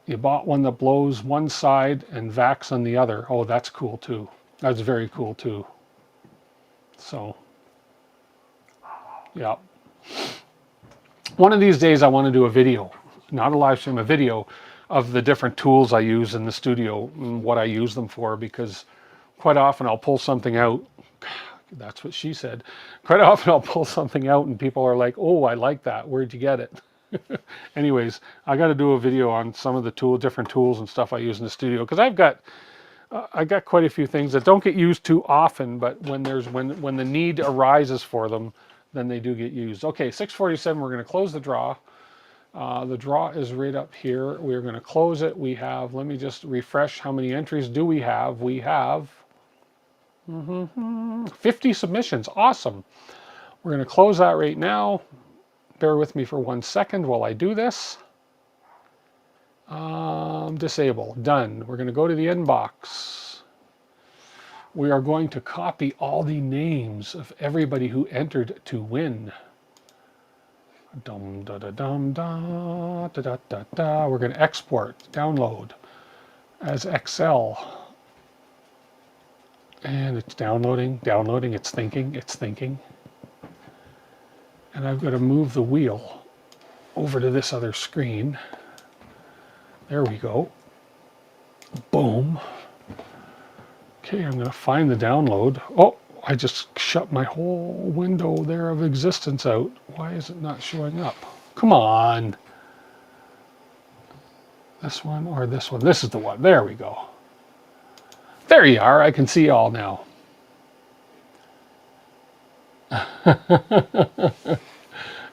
you bought one that blows one side and vacs on the other. Oh, that's cool too. That's very cool too. So yeah. One of these days I want to do a video. Not a live stream, a video of the different tools I use in the studio and what I use them for, because quite often I'll pull something out. That's what she said. Quite often I'll pull something out and people are like, oh, I like that. Where'd you get it? Anyways, I got to do a video on some of the different tools and stuff I use in the studio, because I got quite a few things that don't get used too often, but when the need arises for them, then they do get used. Okay, 6:47, we're going to close the draw. The draw is right up here. We're going to close it. We have, let me just refresh, how many entries do we have? We have 50 submissions. Awesome. We're going to close that right now. Bear with me for 1 second while I do this. Disable. Done. We're going to go to the inbox. We are going to copy all the names of everybody who entered to win. Dum da da dum da da da da da. We're going to export, download as Excel. And it's downloading, it's thinking. And I've got to move the wheel over to this other screen. There we go. Boom. Okay, I'm going to find the download. Oh, I just shut my whole window there of existence out. Why is it not showing up? Come on. This one or this one? This is the one. There we go. There you are. I can see all now.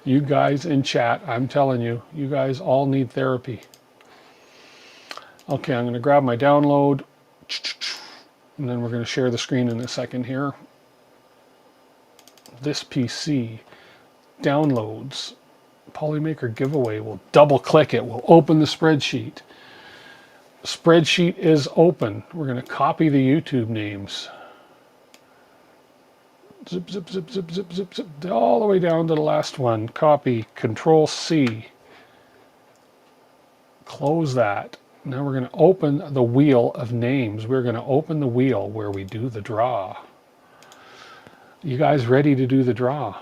You guys in chat, I'm telling you, you guys all need therapy. Okay, I'm going to grab my download. And then we're going to share the screen in a second here. This PC downloads Polymaker giveaway. We'll double click it. We'll open the spreadsheet. Spreadsheet is open. We're going to copy the YouTube names. Zip, zip, zip, zip, zip, zip, zip, all the way down to the last one. Copy, Control C. Close that. Now we're going to open the wheel of names. We're going to open the wheel where we do the draw. You guys ready to do the draw?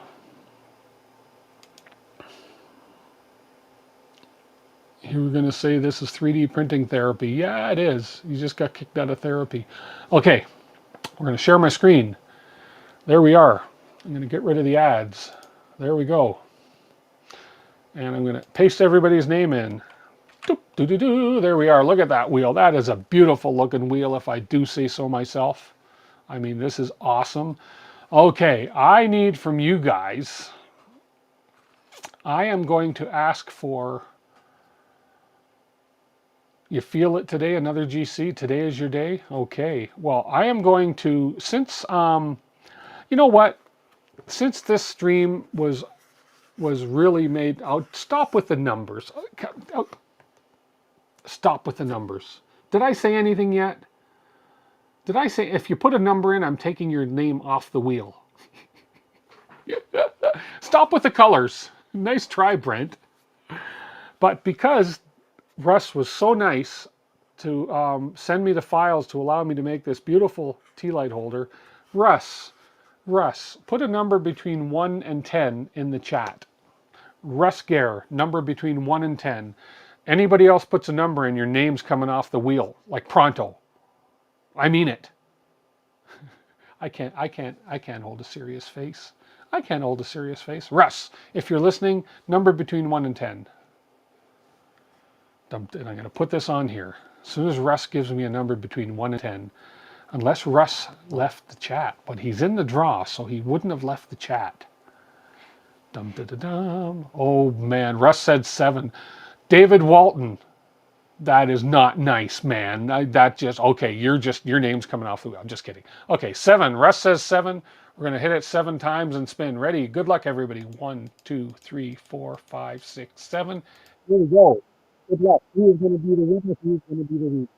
You were going to say this is 3D printing therapy. Yeah, it is. You just got kicked out of therapy. Okay, we're going to share my screen. There we are. I'm going to get rid of the ads. There we go. And I'm going to paste everybody's name in. There we are. Look at that wheel. That is a beautiful looking wheel, if I do say so myself. I mean, this is awesome. Okay, I need from you guys, I am going to ask for You feel it today, another GC? Today is your day? Okay. Well, I am going to, since, you know what? Since this stream was really made, I'll stop with the numbers. Stop with the numbers. Did I say anything yet? Did I say if you put a number in, I'm taking your name off the wheel? Stop with the colors. Nice try, Brent. But because Russ was so nice to send me the files to allow me to make this beautiful tea light holder, Russ, put a number between 1 and 10 in the chat. Russ Gare, number between 1 and 10. Anybody else puts a number in, your name's coming off the wheel, like pronto. I mean it. I can't hold a serious face. I can't hold a serious face. Russ, if you're listening, number between 1 and 10. And I'm going to put this on here. As soon as Russ gives me a number between 1 and 10, unless Russ left the chat, but he's in the draw, so he wouldn't have left the chat. Dum da da dum. Oh man, Russ said 7. David Walton, that is not nice, man. That just, okay, your name's coming off the wheel. I'm just kidding. Okay, 7. Russ says 7. We're going to hit it 7 times and spin. Ready? Good luck, everybody. 1, 2, 3, 4, 5, 6, 7. Here we go. Good luck. Who is going to be the winner? Who's going to be the winner?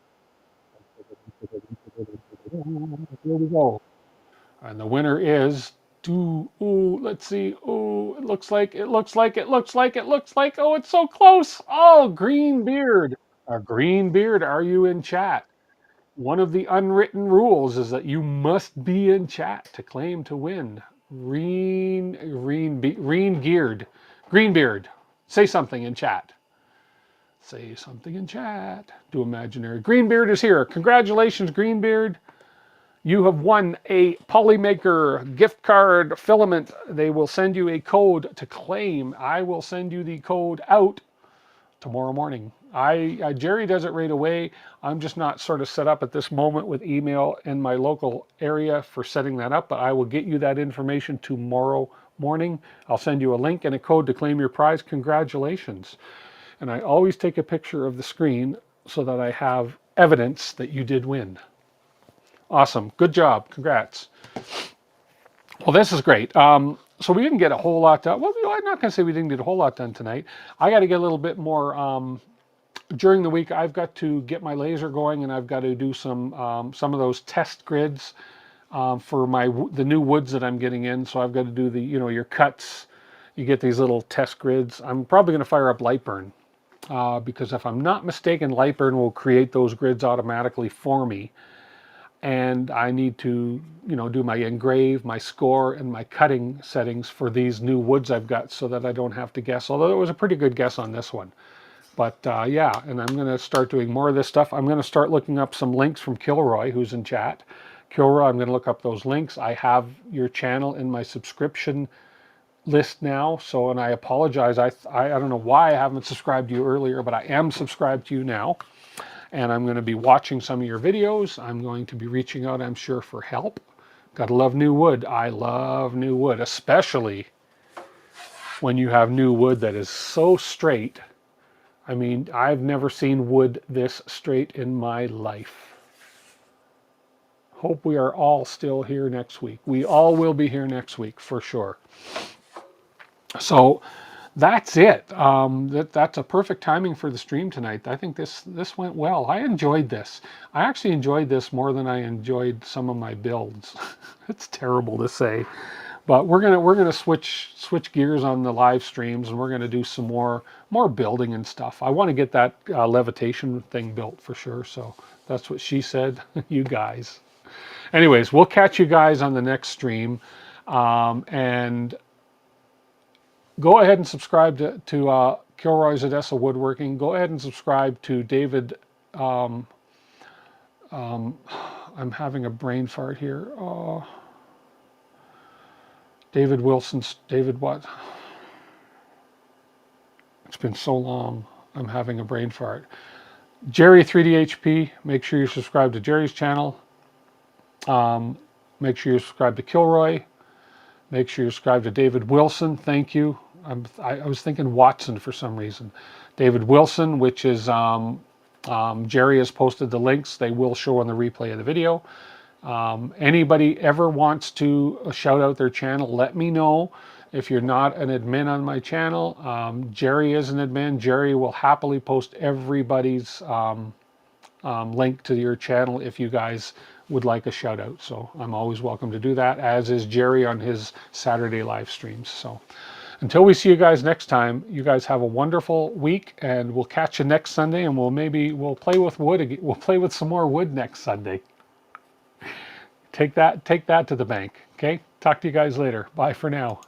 Here we go. And the winner is, let's see. Ooh, it looks like, oh, it's so close. Oh, Green Beard. Green Beard, are you in chat? One of the unwritten rules is that you must be in chat to claim to win. Green Beard, say something in chat. Say something in chat. Do imaginary. Greenbeard is here. Congratulations, Greenbeard. You have won a Polymaker gift card filament. They will send you a code to claim. I will send you the code out tomorrow morning. Jerry does it right away. I'm just not sort of set up at this moment with email in my local area for setting that up, but I will get you that information tomorrow morning. I'll send you a link and a code to claim your prize. Congratulations. And I always take a picture of the screen so that I have evidence that you did win. Awesome. Good job. Congrats. Well, this is great. So we didn't get a whole lot done. Well, I'm not going to say we didn't get a whole lot done tonight. I got to get a little bit more during the week. I've got to get my laser going, and I've got to do some of those test grids for the new woods that I'm getting in. So I've got to do the, your cuts. You get these little test grids. I'm probably going to fire up Lightburn. Because if I'm not mistaken, Lightburn will create those grids automatically for me. And I need to, do my engrave, my score, and my cutting settings for these new woods I've got so that I don't have to guess. Although it was a pretty good guess on this one. But yeah, and I'm going to start doing more of this stuff. I'm going to start looking up some links from Kilroy, who's in chat. Kilroy, I'm going to look up those links. I have your channel in my subscription list now, and I apologize. I don't know why I haven't subscribed to you earlier, but I am subscribed to you now, and I'm going to be watching some of your videos. I'm going to be reaching out, I'm sure, for help. Gotta love new wood. I love new wood, especially when you have new wood that is so straight. I mean, I've never seen wood this straight in my life. Hope we are all still here next week. We all will be here next week for sure. So that's it. That's a perfect timing for the stream tonight. I think this went well. I enjoyed this. I actually enjoyed this more than I enjoyed some of my builds. It's terrible to say, but we're gonna switch gears on the live streams, and we're gonna do some more building and stuff. I want to get that levitation thing built for sure. So that's what she said. You guys. Anyways, we'll catch you guys on the next stream, and go ahead and subscribe to Kilroy's Odessa Woodworking. Go ahead and subscribe to David. I'm having a brain fart here. David Wilson's. David what? It's been so long. I'm having a brain fart. Jerry 3DHP. Make sure you subscribe to Jerry's channel. Make sure you subscribe to Kilroy. Make sure you subscribe to David Wilson. Thank you. I was thinking Watson for some reason. David Wilson, which is Jerry has posted the links. They will show on the replay of the video. Anybody ever wants to shout out their channel, let me know. If you're not an admin on my channel, Jerry is an admin. Jerry will happily post everybody's link to your channel if you guys would like a shout out. So I'm always welcome to do that, as is Jerry on his Saturday live streams. So until we see you guys next time, you guys have a wonderful week, and we'll catch you next Sunday, and we'll play with wood again. We'll play with some more wood next Sunday. Take that to the bank. Okay? Talk to you guys later. Bye for now.